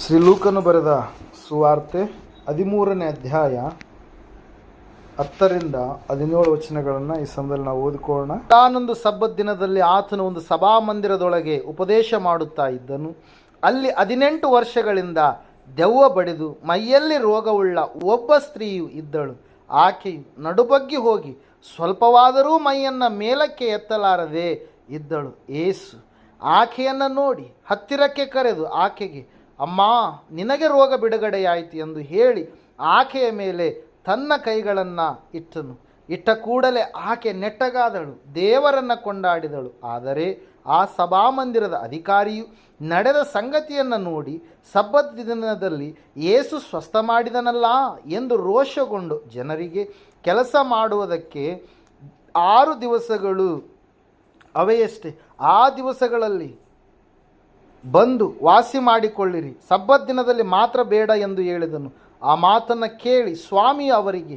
ಶ್ರೀ ಲೂಕನು ಬರೆದ ಸುವಾರ್ತೆ 13ನೇ ಅಧ್ಯಾಯ 10ರಿಂದ 17 ವಚನಗಳನ್ನು ಈ ಸಮಯದಲ್ಲಿ ನಾವು ಓದಿಕೊಳ್ಳೋಣ. ತಾನೊಂದು ಸಬ್ಬತ್ ದಿನದಲ್ಲಿ ಆತನು ಒಂದು ಸಭಾಮಂದಿರದೊಳಗೆ ಉಪದೇಶ ಮಾಡುತ್ತಾ ಇದ್ದನು. ಅಲ್ಲಿ 18 ವರ್ಷಗಳಿಂದ ದೆವ್ವ ಬಡಿದು ಮೈಯಲ್ಲಿ ರೋಗವುಳ್ಳ ಒಬ್ಬ ಸ್ತ್ರೀಯು ಇದ್ದಳು. ಆಕೆಯು ನಡುಬಗ್ಗಿ ಹೋಗಿ ಸ್ವಲ್ಪವಾದರೂ ಮೈಯನ್ನು ಮೇಲಕ್ಕೆ ಎತ್ತಲಾರದೆ ಇದ್ದಳು. ಏಸು ಆಕೆಯನ್ನು ನೋಡಿ ಹತ್ತಿರಕ್ಕೆ ಕರೆದು ಆಕೆಗೆ, ಅಮ್ಮ, ನಿನಗೆ ರೋಗ ಬಿಡುಗಡೆಯಾಯಿತು ಎಂದು ಹೇಳಿ ಆಕೆಯ ಮೇಲೆ ತನ್ನ ಕೈಗಳನ್ನು ಇಟ್ಟನು. ಇಟ್ಟ ಕೂಡಲೇ ಆಕೆ ನೆಟ್ಟಗಾದಳು, ದೇವರನ್ನು ಕೊಂಡಾಡಿದಳು. ಆದರೆ ಆ ಸಭಾಮಂದಿರದ ಅಧಿಕಾರಿಯು ನಡೆದ ಸಂಗತಿಯನ್ನು ನೋಡಿ ಸಬ್ಬತ್ ದಿನದಲ್ಲಿ ಯೇಸು ಸ್ವಸ್ಥ ಮಾಡಿದನಲ್ಲ ಎಂದು ರೋಷಗೊಂಡು ಜನರಿಗೆ, ಕೆಲಸ ಮಾಡುವುದಕ್ಕೆ 6 ದಿವಸಗಳು ಅವೆಯಷ್ಟೇ, ಆ ದಿವಸಗಳಲ್ಲಿ ಬಂದು ವಾಸಿ ಮಾಡಿಕೊಳ್ಳಿರಿ, ಸಬ್ಬತ್ ದಿನದಲ್ಲಿ ಮಾತ್ರ ಬೇಡ ಎಂದು ಹೇಳಿದನು. ಆ ಮಾತನ್ನು ಕೇಳಿ ಸ್ವಾಮಿಯು ಅವರಿಗೆ,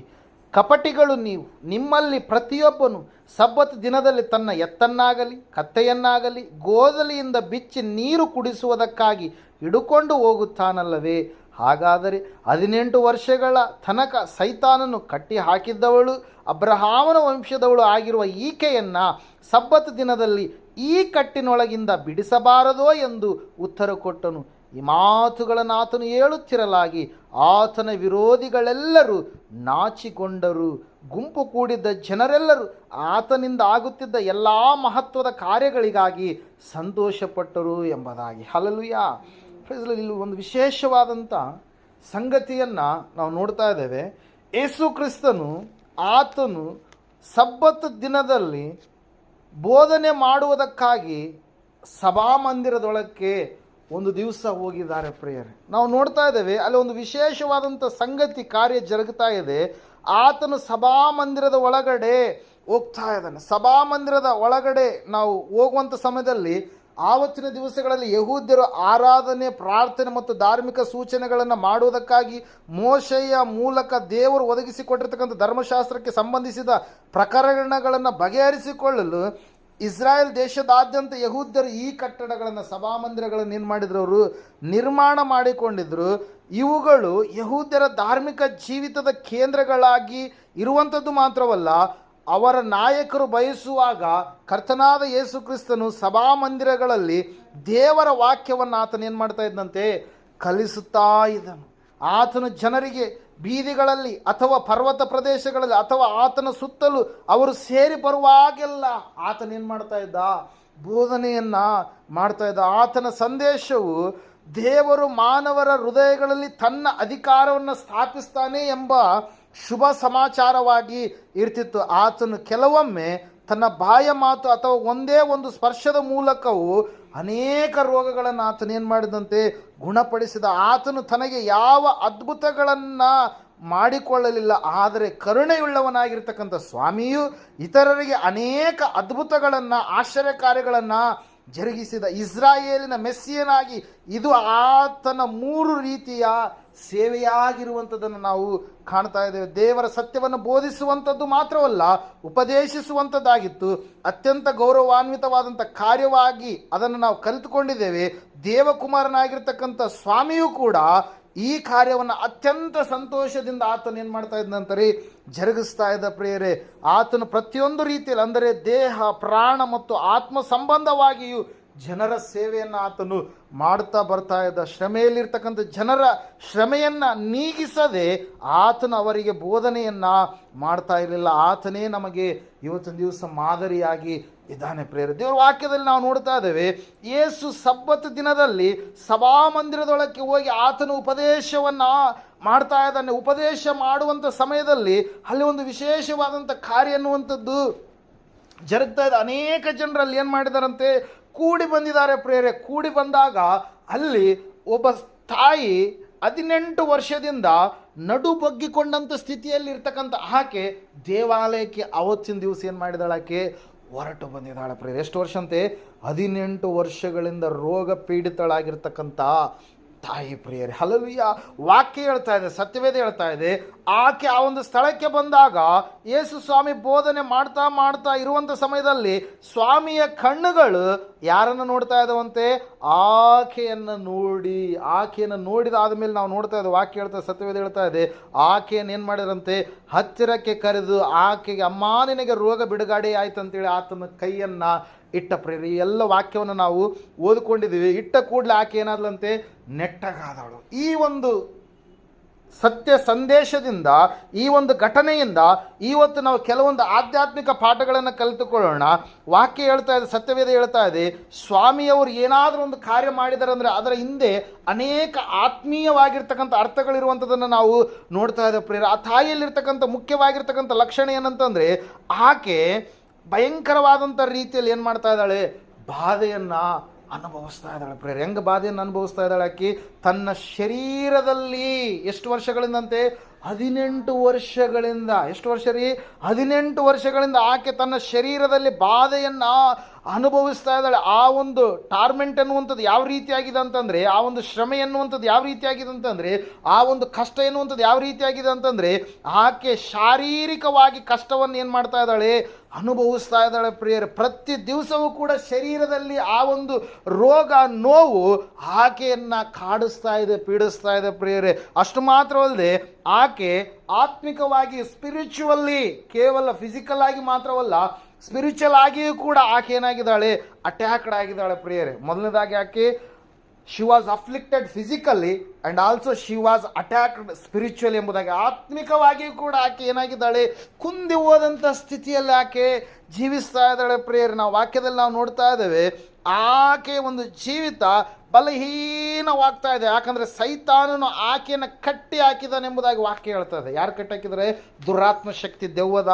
ಕಪಟಿಗಳು ನೀವು, ನಿಮ್ಮಲ್ಲಿ ಪ್ರತಿಯೊಬ್ಬನು ಸಬ್ಬತ್ ದಿನದಲ್ಲಿ ತನ್ನ ಎತ್ತನ್ನಾಗಲಿ ಕತ್ತೆಯನ್ನಾಗಲಿ ಗೋದಲಿಯಿಂದ ಬಿಚ್ಚಿ ನೀರು ಕುಡಿಸುವುದಕ್ಕಾಗಿ ಹಿಡುಕೊಂಡು ಹೋಗುತ್ತಾನಲ್ಲವೇ? ಹಾಗಾದರೆ 18 ವರ್ಷಗಳ ತನಕ ಸೈತಾನನು ಕಟ್ಟಿ ಹಾಕಿದ್ದವಳು, ಅಬ್ರಹಾಮನ ವಂಶದವಳು ಆಗಿರುವ ಈಕೆಯನ್ನು ಸಬ್ಬತ್ ದಿನದಲ್ಲಿ ಈ ಕಟ್ಟಿನೊಳಗಿಂದ ಬಿಡಿಸಬಾರದೋ ಎಂದು ಉತ್ತರ ಕೊಟ್ಟನು. ಈ ಮಾತುಗಳನ್ನು ಆತನು ಹೇಳುತ್ತಿರಲಾಗಿ ಆತನ ವಿರೋಧಿಗಳೆಲ್ಲರೂ ನಾಚಿಕೊಂಡರು. ಗುಂಪು ಕೂಡಿದ್ದ ಜನರೆಲ್ಲರೂ ಆತನಿಂದ ಆಗುತ್ತಿದ್ದ ಎಲ್ಲ ಮಹತ್ವದ ಕಾರ್ಯಗಳಿಗಾಗಿ ಸಂತೋಷಪಟ್ಟರು ಎಂಬುದಾಗಿ. ಹಲ್ಲೆಲೂಯಾ. ಇಲ್ಲಿ ಒಂದು ವಿಶೇಷವಾದಂಥ ಸಂಗತಿಯನ್ನು ನಾವು ನೋಡ್ತಾ ಇದ್ದೇವೆ. ಯೇಸು ಕ್ರಿಸ್ತನು ಆತನು ಸಬ್ಬತ್ ದಿನದಲ್ಲಿ ಬೋಧನೆ ಮಾಡುವುದಕ್ಕಾಗಿ ಸಭಾಮಂದಿರದೊಳಕ್ಕೆ ಒಂದು ದಿವಸ ಹೋಗಿದ್ದಾರೆ ಪ್ರಿಯರೇ. ನಾವು ನೋಡ್ತಾ ಇದ್ದೇವೆ ಅಲ್ಲಿ ಒಂದು ವಿಶೇಷವಾದಂಥ ಸಂಗತಿ ಕಾರ್ಯ ಜರುಗ್ತಾ ಇದೆ. ಆತನು ಸಭಾಮಂದಿರದ ಒಳಗಡೆ ಹೋಗ್ತಾ ಇದ್ದಾನೆ. ಸಭಾಮಂದಿರದ ಒಳಗಡೆ ನಾವು ಹೋಗುವಂಥ ಸಮಯದಲ್ಲಿ ಆವತ್ತಿನ ದಿವಸಗಳಲ್ಲಿ ಯಹೂದ್ಯರು ಆರಾಧನೆ, ಪ್ರಾರ್ಥನೆ ಮತ್ತು ಧಾರ್ಮಿಕ ಸೂಚನೆಗಳನ್ನು ಮಾಡುವುದಕ್ಕಾಗಿ ಮೋಶೆಯ ಮೂಲಕ ದೇವರು ಒದಗಿಸಿಕೊಟ್ಟಿರ್ತಕ್ಕಂಥ ಧರ್ಮಶಾಸ್ತ್ರಕ್ಕೆ ಸಂಬಂಧಿಸಿದ ಪ್ರಕರಣಗಳನ್ನು ಬಗೆಹರಿಸಿಕೊಳ್ಳಲು ಇಸ್ರಾಯೇಲ್ ದೇಶದಾದ್ಯಂತ ಯಹೂದ್ಯರು ಈ ಕಟ್ಟಡಗಳನ್ನು, ಸಭಾಮಂದಿರಗಳನ್ನು ಏನು ಮಾಡಿದ್ರು? ಅವರು ನಿರ್ಮಾಣ ಮಾಡಿಕೊಂಡಿದ್ರು. ಇವುಗಳು ಯಹೂದ್ಯರ ಧಾರ್ಮಿಕ ಜೀವಿತದ ಕೇಂದ್ರಗಳಾಗಿ ಇರುವಂಥದ್ದು ಮಾತ್ರವಲ್ಲ, ಅವರ ನಾಯಕರು ಬಯಸುವಾಗ ಕರ್ತನಾದ ಯೇಸು ಕ್ರಿಸ್ತನು ಸಭಾಮಂದಿರಗಳಲ್ಲಿ ದೇವರ ವಾಕ್ಯವನ್ನು ಆತನು ಏನು ಮಾಡ್ತಾ ಇದ್ದಂತೆ? ಕಲಿಸುತ್ತಾ ಇದ್ದನು. ಆತನು ಜನರಿಗೆ ಬೀದಿಗಳಲ್ಲಿ ಅಥವಾ ಪರ್ವತ ಪ್ರದೇಶಗಳಲ್ಲಿ ಅಥವಾ ಆತನ ಸುತ್ತಲೂ ಅವರು ಸೇರಿ ಬರುವಾಗೆಲ್ಲ ಆತನೇನು ಮಾಡ್ತಾ ಇದ್ದ? ಬೋಧನೆಯನ್ನು ಮಾಡ್ತಾ ಇದ್ದ. ಆತನ ಸಂದೇಶವು ದೇವರು ಮಾನವರ ಹೃದಯಗಳಲ್ಲಿ ತನ್ನ ಅಧಿಕಾರವನ್ನು ಸ್ಥಾಪಿಸ್ತಾನೆ ಎಂಬ ಶುಭ ಸಮಾಚಾರವಾಗಿ ಇರ್ತಿತ್ತು. ಆತನು ಕೆಲವೊಮ್ಮೆ ತನ್ನ ಬಾಯ ಮಾತು ಅಥವಾ ಒಂದೇ ಒಂದು ಸ್ಪರ್ಶದ ಮೂಲಕವೂ ಅನೇಕ ರೋಗಗಳನ್ನು ಆತನೇನು ಮಾಡಿದಂತೆ? ಗುಣಪಡಿಸಿದ. ಆತನು ತನಗೆ ಯಾವ ಅದ್ಭುತಗಳನ್ನು ಮಾಡಿಕೊಳ್ಳಲಿಲ್ಲ. ಆದರೆ ಕರುಣೆಯುಳ್ಳವನಾಗಿರ್ತಕ್ಕಂಥ ಸ್ವಾಮಿಯು ಇತರರಿಗೆ ಅನೇಕ ಅದ್ಭುತಗಳನ್ನು, ಆಶ್ಚರ್ಯ ಕಾರ್ಯಗಳನ್ನು ಜರುಗಿಸಿದ ಇಸ್ರಾಯೇಲಿನ ಮೆಸ್ಸಿಯನಾಗಿ ಇದು ಆತನ 3 ರೀತಿಯ ಸೇವೆಯಾಗಿರುವಂಥದ್ದನ್ನು ನಾವು ಕಾಣ್ತಾ ಇದ್ದೇವೆ. ದೇವರ ಸತ್ಯವನ್ನು ಬೋಧಿಸುವಂಥದ್ದು ಮಾತ್ರವಲ್ಲ, ಉಪದೇಶಿಸುವಂಥದ್ದಾಗಿತ್ತು. ಅತ್ಯಂತ ಗೌರವಾನ್ವಿತವಾದಂಥ ಕಾರ್ಯವಾಗಿ ಅದನ್ನು ನಾವು ಕಲಿತುಕೊಂಡಿದ್ದೇವೆ. ದೇವಕುಮಾರನಾಗಿರ್ತಕ್ಕಂಥ ಸ್ವಾಮಿಯೂ ಕೂಡ ಈ ಕಾರ್ಯವನ್ನು ಅತ್ಯಂತ ಸಂತೋಷದಿಂದ ಆತನು ಏನು ಮಾಡ್ತಾ ಇದ್ದಂತಾರೆ? ಜರುಗಿಸ್ತಾ ಇದ್ದ ಪ್ರಿಯರೇ. ಆತನು ಪ್ರತಿಯೊಂದು ರೀತಿಯಲ್ಲಿ, ಅಂದರೆ ದೇಹ, ಪ್ರಾಣ ಮತ್ತು ಆತ್ಮ ಸಂಬಂಧವಾಗಿಯೂ ಜನರ ಸೇವೆಯನ್ನು ಆತನು ಮಾಡ್ತಾ ಬರ್ತಾ ಇದ್ದ. ಶ್ರಮೆಯಲ್ಲಿರ್ತಕ್ಕಂಥ ಜನರ ಶ್ರಮೆಯನ್ನು ನೀಗಿಸದೆ ಆತನು ಅವರಿಗೆ ಬೋಧನೆಯನ್ನು ಮಾಡ್ತಾ ಇರಲಿಲ್ಲ. ಆತನೇ ನಮಗೆ ಇವತ್ತಿನ ದಿವಸ ಮಾದರಿಯಾಗಿ ಇದ್ದಾನೆ ಪ್ರಿಯರೇ. ದೇವರ ವಾಕ್ಯದಲ್ಲಿ ನಾವು ನೋಡ್ತಾ ಇದ್ದೇವೆ, ಯೇಸು ಸಬ್ಬತ್ ದಿನದಲ್ಲಿ ಸಭಾಮಂದಿರದೊಳಕ್ಕೆ ಹೋಗಿ ಆತನು ಉಪದೇಶವನ್ನು ಮಾಡ್ತಾ ಇದ್ದಾನೆ. ಉಪದೇಶ ಮಾಡುವಂಥ ಸಮಯದಲ್ಲಿ ಅಲ್ಲಿ ಒಂದು ವಿಶೇಷವಾದಂಥ ಕಾರ್ಯ ಅನ್ನುವಂಥದ್ದು ಜರುಗ್ತಾ ಇದೆ. ಅನೇಕ ಜನರಲ್ಲಿ ಏನು ಮಾಡಿದಾರಂತೆ? ಕೂಡಿ ಬಂದಿದ್ದಾರೆ ಪ್ರಿಯರೇ. ಕೂಡಿ ಬಂದಾಗ ಅಲ್ಲಿ ಒಬ್ಬ ತಾಯಿ 18 ವರ್ಷದಿಂದ ನಡು ಬಗ್ಗಿಕೊಂಡಂಥ ಸ್ಥಿತಿಯಲ್ಲಿ ಇರ್ತಕ್ಕಂಥ ಆಕೆ ದೇವಾಲಯಕ್ಕೆ ಅವತ್ತಿನ ದಿವಸ ಏನು ಮಾಡಿದಾಳೆ? ಆಕೆ ಹೊರಟು ಬಂದಿದ್ದಾಳೆ ಪ್ರಿಯರೇ. ಎಷ್ಟು ವರ್ಷ ಅಂತೆ? 18 ವರ್ಷಗಳಿಂದ ರೋಗ ಪೀಡಿತಳಾಗಿರ್ತಕ್ಕಂಥ ತಾಯಿ ಪ್ರಿಯರೇ, ಹಲ್ಲೆಲೂಯಾ. ವಾಕ್ಯ ಹೇಳ್ತಾ ಇದೆ, ಸತ್ಯವೇದ ಹೇಳ್ತಾ ಇದೆ, ಆಕೆ ಆ ಒಂದು ಸ್ಥಳಕ್ಕೆ ಬಂದಾಗ ಯೇಸು ಸ್ವಾಮಿ ಬೋಧನೆ ಮಾಡ್ತಾ ಮಾಡ್ತಾ ಇರುವಂಥ ಸಮಯದಲ್ಲಿ ಸ್ವಾಮಿಯ ಕಣ್ಣುಗಳು ಯಾರನ್ನು ನೋಡ್ತಾ ಇದ್ದಾವಂತೆ? ಆಕೆಯನ್ನು ನೋಡಿ. ಆಕೆಯನ್ನು ನೋಡಿದ ಆದಮೇಲೆ ನಾವು ನೋಡ್ತಾ ಇದ್ದೇವೆ, ವಾಕ್ಯ ಹೇಳ್ತಾ ಸತ್ಯವೇದ ಹೇಳ್ತಾ ಇದೆ, ಆಕೆಯನ್ನು ಏನು ಮಾಡಿದ್ರಂತೆ? ಹತ್ತಿರಕ್ಕೆ ಕರೆದು ಆಕೆಗೆ, ಅಮ್ಮ ನಿನಗೆ ರೋಗ ಬಿಡುಗಡೆ ಆಯ್ತು ಅಂತೇಳಿ ಆತನ ಕೈಯನ್ನು ಇಟ್ಟ ಪ್ರೇರಿ. ಎಲ್ಲ ವಾಕ್ಯವನ್ನು ನಾವು ಓದಿಕೊಂಡಿದ್ದೀವಿ. ಇಟ್ಟ ಕೂಡಲೇ ಆಕೆ ಏನಾದ್ಲಂತೆ? ನೆಟ್ಟಗಾದವಳು. ಈ ಒಂದು ಸತ್ಯ ಸಂದೇಶದಿಂದ, ಈ ಒಂದು ಘಟನೆಯಿಂದ ಇವತ್ತು ನಾವು ಕೆಲವೊಂದು ಆಧ್ಯಾತ್ಮಿಕ ಪಾಠಗಳನ್ನು ಕಲಿತುಕೊಳ್ಳೋಣ. ವಾಕ್ಯ ಹೇಳ್ತಾ ಇದೆ, ಸತ್ಯವೇದ ಹೇಳ್ತಾ ಇದೆ, ಸ್ವಾಮಿಯವರು ಏನಾದರೂ ಒಂದು ಕಾರ್ಯ ಮಾಡಿದ್ದಾರೆ ಅಂದರೆ ಅದರ ಹಿಂದೆ ಅನೇಕ ಆತ್ಮೀಯವಾಗಿರ್ತಕ್ಕಂಥ ಅರ್ಥಗಳಿರುವಂಥದ್ದನ್ನು ನಾವು ನೋಡ್ತಾ ಇದ್ದೇವೆ ಪ್ರೇರ. ಆ ತಾಯಿಯಲ್ಲಿರ್ತಕ್ಕಂಥ ಮುಖ್ಯವಾಗಿರ್ತಕ್ಕಂಥ ಲಕ್ಷಣ ಏನಂತಂದರೆ, ಆಕೆ ಭಯಂಕರವಾದಂಥ ರೀತಿಯಲ್ಲಿ ಏನು ಮಾಡ್ತಾ ಇದ್ದಾಳೆ? ಬಾಧೆಯನ್ನು ಅನುಭವಿಸ್ತಾ ಇದ್ದಾಳೆ ಪ್ರೇರ. ಹೆಂಗೆ ಬಾಧೆಯನ್ನು ಅನುಭವಿಸ್ತಾ ಇದ್ದಾಳೆ? ಆಕೆ ತನ್ನ ಶರೀರದಲ್ಲಿ ಎಷ್ಟು ವರ್ಷಗಳಿಂದಂತೆ? 18 ವರ್ಷಗಳಿಂದ. ಎಷ್ಟು ವರ್ಷ ರೀ? 18 ವರ್ಷಗಳಿಂದ ಆಕೆ ತನ್ನ ಶರೀರದಲ್ಲಿ ಬಾಧೆಯನ್ನು ಅನುಭವಿಸ್ತಾ ಇದ್ದಾಳೆ. ಆ ಒಂದು ಟಾರ್ಮೆಂಟ್ ಎನ್ನುವಂಥದ್ದು ಯಾವ ರೀತಿಯಾಗಿದೆ ಅಂತಂದರೆ, ಆ ಒಂದು ಶ್ರಮೆ ಎನ್ನುವಂಥದ್ದು ಯಾವ ರೀತಿಯಾಗಿದೆ ಅಂತಂದರೆ, ಆ ಒಂದು ಕಷ್ಟ ಎನ್ನುವಂಥದ್ದು ಯಾವ ರೀತಿಯಾಗಿದೆ ಅಂತಂದರೆ, ಆಕೆ ಶಾರೀರಿಕವಾಗಿ ಕಷ್ಟವನ್ನು ಏನು ಮಾಡ್ತಾ ಇದ್ದಾಳೆ? ಅನುಭವಿಸ್ತಾ ಇದ್ದಾಳೆ ಪ್ರಿಯರೇ. ಪ್ರತಿ ದಿವಸವೂ ಕೂಡ ಶರೀರದಲ್ಲಿ ಆ ಒಂದು ರೋಗ, ನೋವು ಆಕೆಯನ್ನು ಕಾಡಿಸ್ತಾ ಇದೆ, ಪೀಡಿಸ್ತಾ ಇದೆ ಪ್ರಿಯರೇ. ಅಷ್ಟು ಮಾತ್ರವಲ್ಲದೆ ಆಕೆ ಆತ್ಮಿಕವಾಗಿ, ಸ್ಪಿರಿಚುವಲ್ಲಿ, ಕೇವಲ ಫಿಸಿಕಲ್ ಆಗಿ ಮಾತ್ರವಲ್ಲ, ಸ್ಪಿರಿಚುವಲ್ ಆಗಿಯೂ ಕೂಡ ಆಕೆ ಏನಾಗಿದ್ದಾಳೆ? ಅಟ್ಯಾಕ್ಡ್ ಆಗಿದ್ದಾಳೆ ಪ್ರಿಯರೇ. ಮೊದಲನೇದಾಗಿ ಆಕೆ she was afflicted physically and also she was attacked spiritually ಎಂಬುದಾಗಿ, ಆತ್ಮಿಕವಾಗಿಯೂ ಕೂಡ ಆಕೆ ಏನಾಗಿದ್ದಾಳೆ? ಕುಂದಿ ಹೋದಂಥ ಸ್ಥಿತಿಯಲ್ಲಿ ಆಕೆ ಜೀವಿಸ್ತಾ ಇದ್ದಾಳೆ ಪ್ರಿಯರೇ. ನಾವು ವಾಕ್ಯದಲ್ಲಿ ನಾವು ನೋಡ್ತಾ ಇದ್ದೇವೆ, ಆಕೆ ಒಂದು ಜೀವಿತ ಬಲಹೀನವಾಗ್ತಾ ಇದೆ. ಯಾಕಂದರೆ ಸೈತಾನನು ಆಕೆಯನ್ನು ಕಟ್ಟಿ ಹಾಕಿದಾನೆಂಬುದಾಗಿ ವಾಕ್ಯ ಹೇಳ್ತಾ ಇದೆ. ಯಾರು ಕಟ್ಟಿ ಹಾಕಿದರೆ? ದುರಾತ್ಮ ಶಕ್ತಿ, ದೆವ್ವದ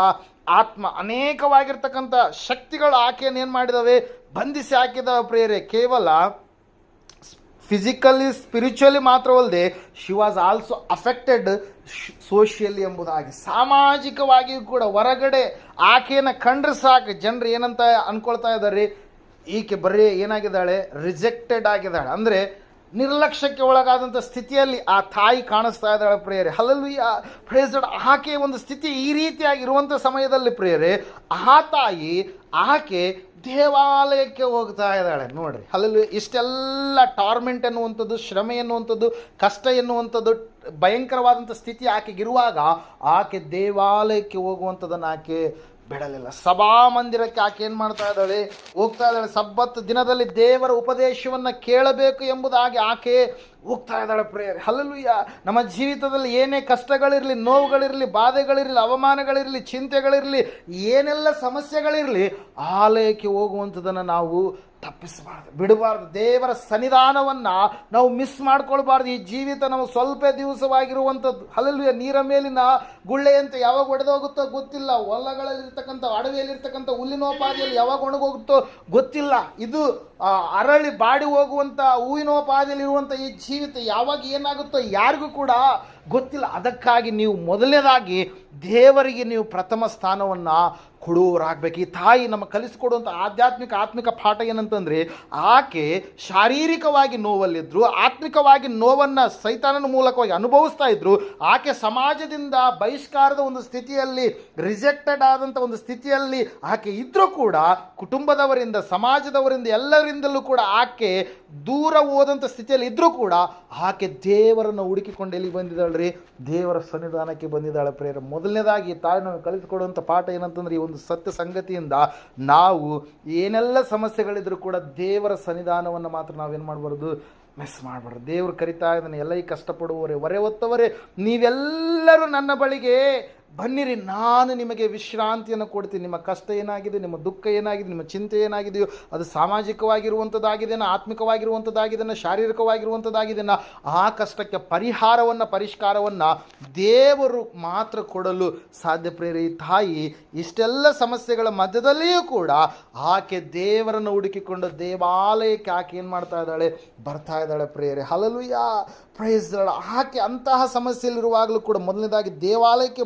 ಆತ್ಮ, ಅನೇಕವಾಗಿರ್ತಕ್ಕಂಥ ಶಕ್ತಿಗಳು ಆಕೆಯನ್ನು ಏನು ಮಾಡಿದಾವೆ? ಬಂಧಿಸಿ ಹಾಕಿದಾವೆ ಪ್ರಿಯರೇ. ಕೇವಲ ಫಿಸಿಕಲಿ, ಸ್ಪಿರಿಚುವಲಿ ಮಾತ್ರವಲ್ಲದೆ she was also affected socially ಎಂಬುದಾಗಿ, ಸಾಮಾಜಿಕವಾಗಿಯೂ ಕೂಡ ಹೊರಗಡೆ ಆಕೆಯನ್ನು ಕಂಡ್ರೆ ಸಾಕು ಜನರು ಏನಂತ ಅಂದ್ಕೊಳ್ತಾ ಇದ್ದಾರೆ? ಈಕೆ ಬರೀ ಏನಾಗಿದ್ದಾಳೆ? ರಿಜೆಕ್ಟೆಡ್ ಆಗಿದ್ದಾಳೆ. ಅಂದರೆ ನಿರ್ಲಕ್ಷ್ಯಕ್ಕೆ ಒಳಗಾದಂಥ ಸ್ಥಿತಿಯಲ್ಲಿ ಆ ತಾಯಿ ಕಾಣಿಸ್ತಾ ಇದ್ದಾಳೆ ಪ್ರಿಯರೇ. Hallelujah, praise lord. ಆಕೆ ಒಂದು ಸ್ಥಿತಿ ಈ ರೀತಿಯಾಗಿರುವಂಥ ಸಮಯದಲ್ಲಿ ಪ್ರಿಯರೇ, ಆ ತಾಯಿ ಆಕೆ ದೇವಾಲಯಕ್ಕೆ ಹೋಗ್ತಾ ಇದ್ದಾಳೆ. ನೋಡ್ರಿ, ಹಲ್ಲೆಲೂಯಾ. ಇಷ್ಟೆಲ್ಲ ಟಾರ್ಮೆಂಟ್ ಎನ್ನುವಂಥದ್ದು, ಶ್ರಮೆ ಎನ್ನುವಂಥದ್ದು, ಕಷ್ಟ ಎನ್ನುವಂಥದ್ದು, ಭಯಂಕರವಾದಂಥ ಸ್ಥಿತಿ ಆಕೆಗಿರುವಾಗ ಆಕೆ ದೇವಾಲಯಕ್ಕೆ ಹೋಗುವಂಥದ್ದನ್ನು ಆಕೆ ಬಿಡಲಿಲ್ಲ. ಸಭಾ ಮಂದಿರಕ್ಕೆ ಆಕೆ ಏನು ಮಾಡ್ತಾ ಇದ್ದಾಳೆ? ಹೋಗ್ತಾ ಇದ್ದಾಳೆ. ಸಬ್ಬತ್ ದಿನದಲ್ಲಿ ದೇವರ ಉಪದೇಶವನ್ನು ಕೇಳಬೇಕು ಎಂಬುದಾಗಿ ಆಕೆ ಹೋಗ್ತಾ ಇದ್ದಾಳೆ ಪ್ರೇಯರ್. ಹಲ್ಲೆಲೂಯಾ. ನಮ್ಮ ಜೀವಿತದಲ್ಲಿ ಏನೇ ಕಷ್ಟಗಳಿರಲಿ, ನೋವುಗಳಿರಲಿ, ಬಾಧೆಗಳಿರಲಿ, ಅವಮಾನಗಳಿರಲಿ, ಚಿಂತೆಗಳಿರಲಿ, ಏನೆಲ್ಲ ಸಮಸ್ಯೆಗಳಿರಲಿ, ಆಲಯಕ್ಕೆ ಹೋಗುವಂಥದ್ದನ್ನು ನಾವು ತಪ್ಪಿಸಬಾರ್ದು, ಬಿಡಬಾರ್ದು. ದೇವರ ಸನ್ನಿಧಾನವನ್ನು ನಾವು ಮಿಸ್ ಮಾಡ್ಕೊಳ್ಬಾರ್ದು. ಈ ಜೀವಿತ ನಾವು ಸ್ವಲ್ಪ ದಿವಸವಾಗಿರುವಂಥದ್ದು. ಹಲ್ಲೆಲೂಯಾ. ನೀರ ಮೇಲಿನ ಗುಳ್ಳೆಯಂತೆ ಯಾವಾಗ ಒಡೆದೋಗುತ್ತೋ ಗೊತ್ತಿಲ್ಲ. ಹೊಲಗಳಲ್ಲಿರ್ತಕ್ಕಂಥ, ಅಡವಿಯಲ್ಲಿರ್ತಕ್ಕಂಥ ಹುಲ್ಲಿನೋಪಾದಿಯಲ್ಲಿ ಯಾವಾಗ ಒಣಗೋಗುತ್ತೋ ಗೊತ್ತಿಲ್ಲ. ಇದು ಅರಳಿ ಬಾಡಿ ಹೋಗುವಂಥ ಹೂವಿನೋಪಾದಿಯಲ್ಲಿರುವಂಥ ಈ ಜೀವಿತ ಯಾವಾಗ ಏನಾಗುತ್ತೋ ಯಾರಿಗೂ ಕೂಡ ಗೊತ್ತಿಲ್ಲ. ಅದಕ್ಕಾಗಿ ನೀವು ಮೊದಲನೇದಾಗಿ ದೇವರಿಗೆ ನೀವು ಪ್ರಥಮ ಸ್ಥಾನವನ್ನು ಕೊಡುವವರಾಗಬೇಕು. ಈ ತಾಯಿ ನಮ್ಮ ಕಲಿಸಿಕೊಡುವಂಥ ಆಧ್ಯಾತ್ಮಿಕ ಆತ್ಮಿಕ ಪಾಠ ಏನಂತಂದರೆ, ಆಕೆ ಶಾರೀರಿಕವಾಗಿ ನೋವಲ್ಲಿದ್ದರು, ಆತ್ಮಿಕವಾಗಿ ನೋವನ್ನು ಸೈತಾನನ ಮೂಲಕವಾಗಿ ಅನುಭವಿಸ್ತಾ ಇದ್ರು. ಆಕೆ ಸಮಾಜದಿಂದ ಬಹಿಷ್ಕಾರದ ಒಂದು ಸ್ಥಿತಿಯಲ್ಲಿ, ರಿಜೆಕ್ಟೆಡ್ ಆದಂಥ ಒಂದು ಸ್ಥಿತಿಯಲ್ಲಿ ಆಕೆ ಇದ್ದರೂ ಕೂಡ, ಕುಟುಂಬದವರಿಂದ, ಸಮಾಜದವರಿಂದ, ಎಲ್ಲರಿಂದಲೂ ಕೂಡ ಆಕೆ ದೂರ ಹೋದಂಥ ಸ್ಥಿತಿಯಲ್ಲಿ ಇದ್ದರೂ ಕೂಡ ಆಕೆ ದೇವರನ್ನು ಹುಡುಕಿಕೊಂಡು ಎಲ್ಲಿ ಬಂದಿದ್ದಾಳ್ರಿ? ದೇವರ ಸನ್ನಿಧಾನಕ್ಕೆ ಬಂದಿದ್ದಾಳೆ ಪ್ರೇರ. ಮೊದಲನೇದಾಗಿ ತಾಯಿ ನಾವು ಕಲಿಸಿಕೊಡುವಂಥ ಪಾಠ ಏನಂತಂದ್ರೆ, ಈ ಒಂದು ಸತ್ಯ ಸಂಗತಿಯಿಂದ ನಾವು ಏನೆಲ್ಲ ಸಮಸ್ಯೆಗಳಿದ್ರೂ ಕೂಡ ದೇವರ ಸನ್ನಿಧಾನವನ್ನು ಮಾತ್ರ ನಾವೇನು ಮಾಡಬಾರ್ದು? ಮಿಸ್ ಮಾಡಬಾರ್ದು. ದೇವರು ಕರಿತಾ ಇದ್ದಾನೆ, ಎಲ್ಲ ಈ ಕಷ್ಟಪಡುವವರೇ, ಹೊರೆ ಹೊತ್ತವರೇ, ನೀವೆಲ್ಲರೂ ನನ್ನ ಬಳಿಗೆ ಬನ್ನಿರಿ, ನಾನು ನಿಮಗೆ ವಿಶ್ರಾಂತಿಯನ್ನು ಕೊಡ್ತೀನಿ. ನಿಮ್ಮ ಕಷ್ಟ ಏನಾಗಿದೆ, ನಿಮ್ಮ ದುಃಖ ಏನಾಗಿದೆ, ನಿಮ್ಮ ಚಿಂತೆ ಏನಾಗಿದೆಯೋ, ಅದು ಸಾಮಾಜಿಕವಾಗಿರುವಂಥದ್ದಾಗಿದೆನಾ, ಆತ್ಮಿಕವಾಗಿರುವಂಥದ್ದಾಗಿದೆನಾ, ಶಾರೀರಿಕವಾಗಿರುವಂಥದ್ದಾಗಿದೆನಾ, ಆ ಕಷ್ಟಕ್ಕೆ ಪರಿಷ್ಕಾರವನ್ನು ದೇವರು ಮಾತ್ರ ಕೊಡಲು ಸಾಧ್ಯ ಪ್ರೇರಿ. ತಾಯಿ ಇಷ್ಟೆಲ್ಲ ಸಮಸ್ಯೆಗಳ ಮಧ್ಯದಲ್ಲಿಯೂ ಕೂಡ ಆಕೆ ದೇವರನ್ನು ಹುಡುಕಿಕೊಂಡು ದೇವಾಲಯಕ್ಕೆ ಆಕೆ ಏನು ಮಾಡ್ತಾ ಇದ್ದಾಳೆ? ಬರ್ತಾ ಇದ್ದಾಳೆ ಪ್ರೇರೆ. Hallelujah, praise the Lord. ಆಕೆ ಅಂತಹ ಸಮಸ್ಯೆಯಲ್ಲಿರುವಾಗಲೂ ಕೂಡ ಮೊದಲನೇದಾಗಿ ದೇವಾಲಯಕ್ಕೆ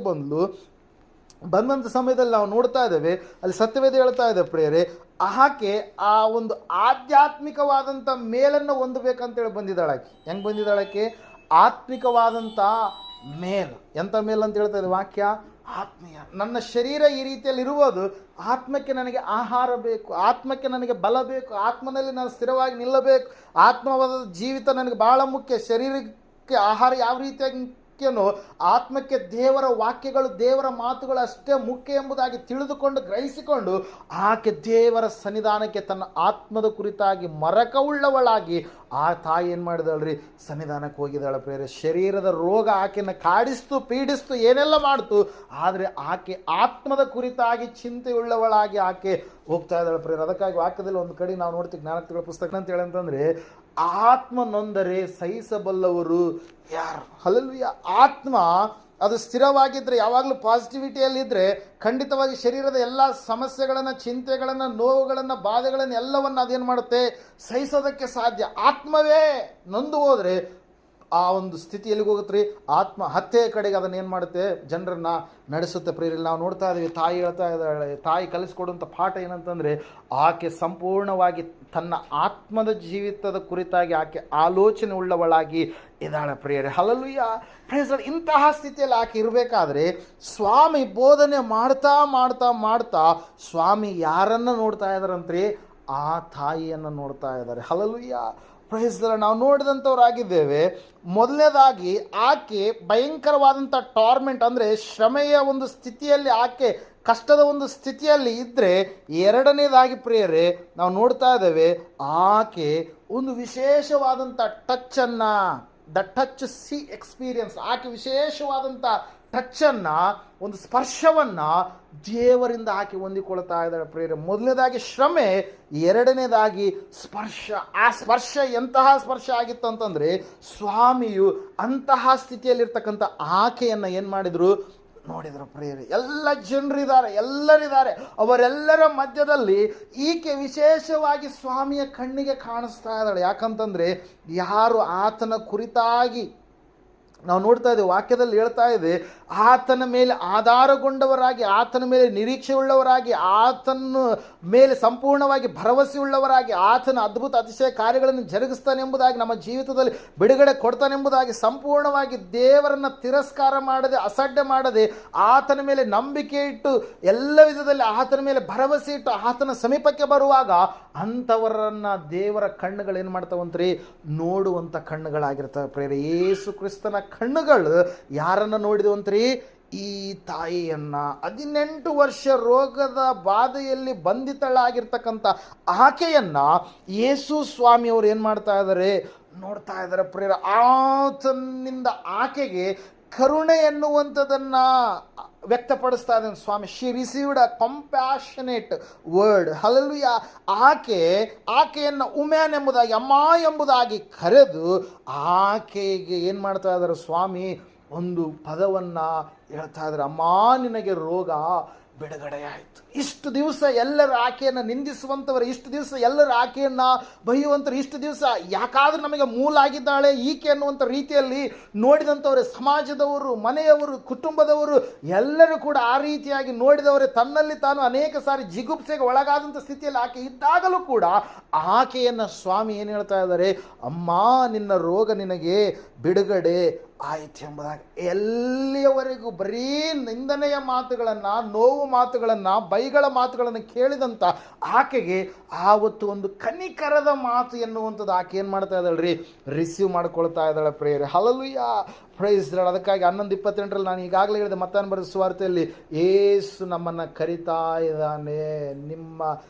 ಬಂದಂಥ ಸಮಯದಲ್ಲಿ ನಾವು ನೋಡ್ತಾ ಇದ್ದೇವೆ, ಅಲ್ಲಿ ಸತ್ಯವೇದ ಹೇಳ್ತಾ ಇದೆ ಪ್ರೇರೆ, ಆಕೆ ಆ ಒಂದು ಆಧ್ಯಾತ್ಮಿಕವಾದಂಥ ಮೇಲನ್ನು ಹೊಂದಬೇಕಂತೇಳಿ ಬಂದಿದ್ದಾಳಾಕೆ. ಹೆಂಗೆ ಬಂದಿದ್ದಾಳಾಕೆ? ಆತ್ಮಿಕವಾದಂಥ ಮೇಲ್. ಎಂಥ ಮೇಲ್ ಅಂತ ಹೇಳ್ತಾ ಇದೆ ವಾಕ್ಯ? ಆತ್ಮೀಯ. ನನ್ನ ಶರೀರ ಈ ರೀತಿಯಲ್ಲಿ ಇರುವುದು, ಆತ್ಮಕ್ಕೆ ನನಗೆ ಆಹಾರ ಬೇಕು, ಆತ್ಮಕ್ಕೆ ನನಗೆ ಬಲ ಬೇಕು, ಆತ್ಮನಲ್ಲಿ ನಾನು ಸ್ಥಿರವಾಗಿ ನಿಲ್ಲಬೇಕು. ಆತ್ಮವಾದ ಜೀವಿತ ನನಗೆ ಬಹಳ ಮುಖ್ಯ. ಶರೀರಕ್ಕೆ ಆಹಾರ ಯಾವ ರೀತಿಯಾಗಿ ಮುಖ್ಯನೋ, ಆತ್ಮಕ್ಕೆ ದೇವರ ವಾಕ್ಯಗಳು, ದೇವರ ಮಾತುಗಳು ಅಷ್ಟೇ ಮುಖ್ಯ ಎಂಬುದಾಗಿ ತಿಳಿದುಕೊಂಡು ಗ್ರಹಿಸಿಕೊಂಡು ಆಕೆ ದೇವರ ಸನ್ನಿಧಾನಕ್ಕೆ ತನ್ನ ಆತ್ಮದ ಕುರಿತಾಗಿ ಮರಕವುಳ್ಳವಳಾಗಿ ಆ ತಾಯಿ ಏನು ಮಾಡಿದಳ್ರಿ? ಸನ್ನಿಧಾನಕ್ಕೆ ಹೋಗಿದ್ದಾಳೆ ಪ್ರಿಯರೇ. ಶರೀರದ ರೋಗ ಆಕೆಯನ್ನು ಕಾಡಿಸ್ತು, ಪೀಡಿಸ್ತು, ಏನೆಲ್ಲ ಮಾಡ್ತು, ಆದರೆ ಆಕೆ ಆತ್ಮದ ಕುರಿತಾಗಿ ಚಿಂತೆಯುಳ್ಳವಳಾಗಿ ಆಕೆ ಹೋಗ್ತಾ ಇದ್ದಾಳೆ ಪ್ರಿಯರೇ. ಅದಕ್ಕಾಗಿ ವಾಕ್ಯದಲ್ಲಿ ಒಂದು ಕಡೆ ನಾವು ನೋಡ್ತೀವಿ, ಜ್ಞಾನೋಕ್ತಿಗಳ ಪುಸ್ತಕ ಅಂತ ಹೇಳಂತಂದ್ರೆ, ಆತ್ಮ ನೊಂದರೆ ಸಹಿಸಬಲ್ಲವರು ಯಾರು? ಹಲ್ಲೆಲೂಯಾ. ಆತ್ಮ ಅದು ಸ್ಥಿರವಾಗಿದ್ದರೆ, ಯಾವಾಗಲೂ ಪಾಸಿಟಿವಿಟಿಯಲ್ಲಿದ್ದರೆ, ಖಂಡಿತವಾಗಿ ಶರೀರದ ಎಲ್ಲ ಸಮಸ್ಯೆಗಳನ್ನು, ಚಿಂತೆಗಳನ್ನು, ನೋವುಗಳನ್ನು, ಬಾಧೆಗಳನ್ನು ಎಲ್ಲವನ್ನು ಅದೇನು ಮಾಡುತ್ತೆ? ಸಹಿಸೋದಕ್ಕೆ ಸಾಧ್ಯ. ಆತ್ಮವೇ ನೊಂದು ಹೋದರೆ ಆ ಒಂದು ಸ್ಥಿತಿ ಎಲ್ಲಿಗೆ ಹೋಗುತ್ತೆ ರೀ? ಆತ್ಮ ಹತ್ಯೆಯ ಕಡೆಗೆ ಅದನ್ನು ಏನು ಮಾಡುತ್ತೆ? ಜನರನ್ನು ನಡೆಸುತ್ತೆ ಪ್ರಿಯರಲ್ಲಿ. ನಾವು ನೋಡ್ತಾ ಇದ್ದೀವಿ, ತಾಯಿ ಹೇಳ್ತಾ ಇದ್ದಾಳೆ, ತಾಯಿ ಕಲಿಸ್ಕೊಡುವಂಥ ಪಾಠ ಏನಂತಂದರೆ, ಆಕೆ ಸಂಪೂರ್ಣವಾಗಿ ತನ್ನ ಆತ್ಮದ ಜೀವಿತದ ಕುರಿತಾಗಿ ಆಕೆ ಆಲೋಚನೆ ಉಳ್ಳವಳಾಗಿ ಇದ್ದಾಳೆ ಪ್ರಿಯರೇ. ಹಲ್ಲೆಲೂಯಾ. Praise lord. ಇಂತಹ ಸ್ಥಿತಿಯಲ್ಲಿ ಆಕೆ ಇರಬೇಕಾದ್ರೆ ಸ್ವಾಮಿ ಬೋಧನೆ ಮಾಡ್ತಾ ಮಾಡ್ತಾ ಮಾಡ್ತಾ ಸ್ವಾಮಿ ಯಾರನ್ನು ನೋಡ್ತಾ ಇದ್ದಾರಂತ್ರಿ? ಆ ತಾಯಿಯನ್ನು ನೋಡ್ತಾ ಇದ್ದಾರೆ. ಹಲ್ಲೆಲೂಯಾ. Praise lord. ನಾವು ನೋಡಿದಂಥವರಾಗಿದ್ದೇವೆ. ಮೊದಲನೇದಾಗಿ ಆಕೆ ಭಯಂಕರವಾದಂಥ ಟಾರ್ಮೆಂಟ್ ಅಂದರೆ ಶ್ರಮೆಯ ಒಂದು ಸ್ಥಿತಿಯಲ್ಲಿ, ಆಕೆ ಕಷ್ಟದ ಒಂದು ಸ್ಥಿತಿಯಲ್ಲಿ ಇದ್ದರೆ, ಎರಡನೇದಾಗಿ ಪ್ರಿಯರೇ ನಾವು ನೋಡ್ತಾ ಇದ್ದೇವೆ, ಆಕೆ ಒಂದು ವಿಶೇಷವಾದಂಥ ಟಚ್ಚನ್ನು, ದ ಟಚ್ ಸಿ ಎಕ್ಸ್ಪೀರಿಯನ್ಸ್, ಆಕೆ ವಿಶೇಷವಾದಂಥ ಟಚ್ಚನ್ನು, ಒಂದು ಸ್ಪರ್ಶವನ್ನು ದೇವರಿಂದ ಆಕೆ ಹೊಂದಿಕೊಳ್ತಾ ಇದ್ದಾಳೆ ಪ್ರಿಯರೇ. ಮೊದಲನೇದಾಗಿ ಶ್ರಮೆ, ಎರಡನೇದಾಗಿ ಸ್ಪರ್ಶ. ಆ ಸ್ಪರ್ಶ ಎಂತಹ ಸ್ಪರ್ಶ ಆಗಿತ್ತು ಅಂತಂದರೆ, ಸ್ವಾಮಿಯು ಅಂತಹ ಸ್ಥಿತಿಯಲ್ಲಿರ್ತಕ್ಕಂಥ ಆಕೆಯನ್ನು ಏನು ಮಾಡಿದರು? ನೋಡಿದರು ಪ್ರಿಯರೇ. ಎಲ್ಲ ಜನರಿದ್ದಾರೆ, ಎಲ್ಲರಿದ್ದಾರೆ, ಅವರೆಲ್ಲರ ಮಧ್ಯದಲ್ಲಿ ಈಕೆ ವಿಶೇಷವಾಗಿ ಸ್ವಾಮಿಯ ಕಣ್ಣಿಗೆ ಕಾಣಿಸ್ತಾ ಇದ್ದಾಳೆ. ಯಾಕಂತಂದರೆ ಯಾರು ಆತನ ಕುರಿತಾಗಿ ನಾವು ನೋಡ್ತಾ ಇದ್ದೇವೆ, ವಾಕ್ಯದಲ್ಲಿ ಹೇಳ್ತಾ ಇದೆ, ಆತನ ಮೇಲೆ ಆಧಾರಗೊಂಡವರಾಗಿ, ಆತನ ಮೇಲೆ ನಿರೀಕ್ಷೆ ಉಳ್ಳವರಾಗಿ, ಆತನ ಮೇಲೆ ಸಂಪೂರ್ಣವಾಗಿ ಭರವಸೆ ಉಳ್ಳವರಾಗಿ, ಆತನ ಅದ್ಭುತ ಅತಿಶಯ ಕಾರ್ಯಗಳನ್ನು ಜರುಗಿಸ್ತಾನೆಂಬುದಾಗಿ, ನಮ್ಮ ಜೀವಿತದಲ್ಲಿ ಬಿಡುಗಡೆ ಕೊಡ್ತಾನೆಂಬುದಾಗಿ, ಸಂಪೂರ್ಣವಾಗಿ ದೇವರನ್ನು ತಿರಸ್ಕಾರ ಮಾಡದೆ, ಅಸಡ್ಡೆ ಮಾಡದೆ, ಆತನ ಮೇಲೆ ನಂಬಿಕೆ ಇಟ್ಟು, ಎಲ್ಲ ವಿಧದಲ್ಲಿ ಆತನ ಮೇಲೆ ಭರವಸೆ ಇಟ್ಟು ಆತನ ಸಮೀಪಕ್ಕೆ ಬರುವಾಗ ಅಂಥವರನ್ನು ದೇವರ ಕಣ್ಣುಗಳೇನು ಮಾಡ್ತಾವಂತ್ರಿ? ನೋಡುವಂಥ ಕಣ್ಣುಗಳಾಗಿರ್ತವೆ ಪ್ರೇರೆ. ಯೇಸು ಕ್ರಿಸ್ತನ ಕಣ್ಣುಗಳು ಯಾರನ್ನು ನೋಡಿದವಂತ್ರಿ? ಈ ತಾಯಿಯನ್ನು, 18 ವರ್ಷ ರೋಗದ ಬಾಧೆಯಲ್ಲಿ ಬಂಧಿತಳಾಗಿರ್ತಕ್ಕಂಥ ಆಕೆಯನ್ನು ಯೇಸು ಸ್ವಾಮಿಯವರು ಏನು ಮಾಡ್ತಾ ಇದ್ದಾರೆ? ನೋಡ್ತಾ ಇದ್ದಾರೆ ಪ್ರೇರ. ಆತನಿಂದ ಆಕೆಗೆ ಕರುಣೆ ಎನ್ನುವಂಥದ್ದನ್ನು ವ್ಯಕ್ತಪಡಿಸ್ತಾ ಇದ್ದಾನೆ ಸ್ವಾಮಿ. She received a compassionate word. Hallelujah. ಆಕೆಯನ್ನು ಉಮ್ಯಾನ್ ಎಂಬುದಾಗಿ, ಅಮ್ಮ ಎಂಬುದಾಗಿ ಕರೆದು ಆಕೆಗೆ ಏನು ಮಾಡ್ತಾ ಇದ್ದಾರೆ ಸ್ವಾಮಿ? ಒಂದು ಪದವನ್ನು ಹೇಳ್ತಾ ಇದ್ದಾರೆ, ಅಮ್ಮ ನಿನಗೆ ರೋಗ ಬಿಡುಗಡೆಯಾಯಿತು. ಇಷ್ಟು ದಿವಸ ಎಲ್ಲರೂ ಆಕೆಯನ್ನು ನಿಂದಿಸುವಂಥವರು, ಇಷ್ಟು ದಿವಸ ಎಲ್ಲರೂ ಆಕೆಯನ್ನು ಬೈಯುವಂಥವ್ರು, ಇಷ್ಟು ದಿವಸ ಯಾಕಾದರೂ ನಮಗೆ ಮೂಲ ಆಗಿದ್ದಾಳೆ ಈಕೆ ಅನ್ನುವಂಥ ರೀತಿಯಲ್ಲಿ ನೋಡಿದಂಥವರೇ, ಸಮಾಜದವರು, ಮನೆಯವರು, ಕುಟುಂಬದವರು ಎಲ್ಲರೂ ಕೂಡ ಆ ರೀತಿಯಾಗಿ ನೋಡಿದವರೇ. ತನ್ನಲ್ಲಿ ತಾನು ಅನೇಕ ಸಾರಿ ಜಿಗುಪ್ಸೆಗೆ ಒಳಗಾದಂಥ ಸ್ಥಿತಿಯಲ್ಲಿ ಆಕೆ ಇದ್ದಾಗಲೂ ಕೂಡ ಆಕೆಯನ್ನು ಸ್ವಾಮಿ ಏನು ಹೇಳ್ತಾ ಇದ್ದಾರೆ? ಅಮ್ಮ ನಿನ್ನ ರೋಗ ನಿನಗೆ ಬಿಡುಗಡೆ ಆಯಿತು ಎಂಬುದಾಗಿ. ಎಲ್ಲಿಯವರೆಗೂ ಬರೀ ನಿಂದನೆಯ ಮಾತುಗಳನ್ನು, ನೋವು ಮಾತುಗಳನ್ನು, ಬೈಗಳ ಮಾತುಗಳನ್ನು ಕೇಳಿದಂಥ ಆಕೆಗೆ ಆವತ್ತು ಒಂದು ಕನಿಕರದ ಮಾತು ಎನ್ನುವಂಥದ್ದು ಆಕೆ ಏನು ಮಾಡ್ತಾ ಇದ್ದಾಳ್ರಿ? ರಿಸೀವ್ ಮಾಡ್ಕೊಳ್ತಾ ಇದ್ದಾಳೆ ಪ್ರೇಯರ್. ಹಲ್ಲೆಲೂಯಾ. Praise lord. ಅದಕ್ಕಾಗಿ 11:28 ನಾನು ಈಗಾಗಲೇ ಹೇಳಿದೆ, ಮತ್ತಾಯನ ಬರೆದ ಸುವಾರ್ತೆಯಲ್ಲಿ, ಯೇಸು ನಮ್ಮನ್ನು ಕರಿತಾ ಇದ್ದಾನೆ. ನಿಮ್ಮ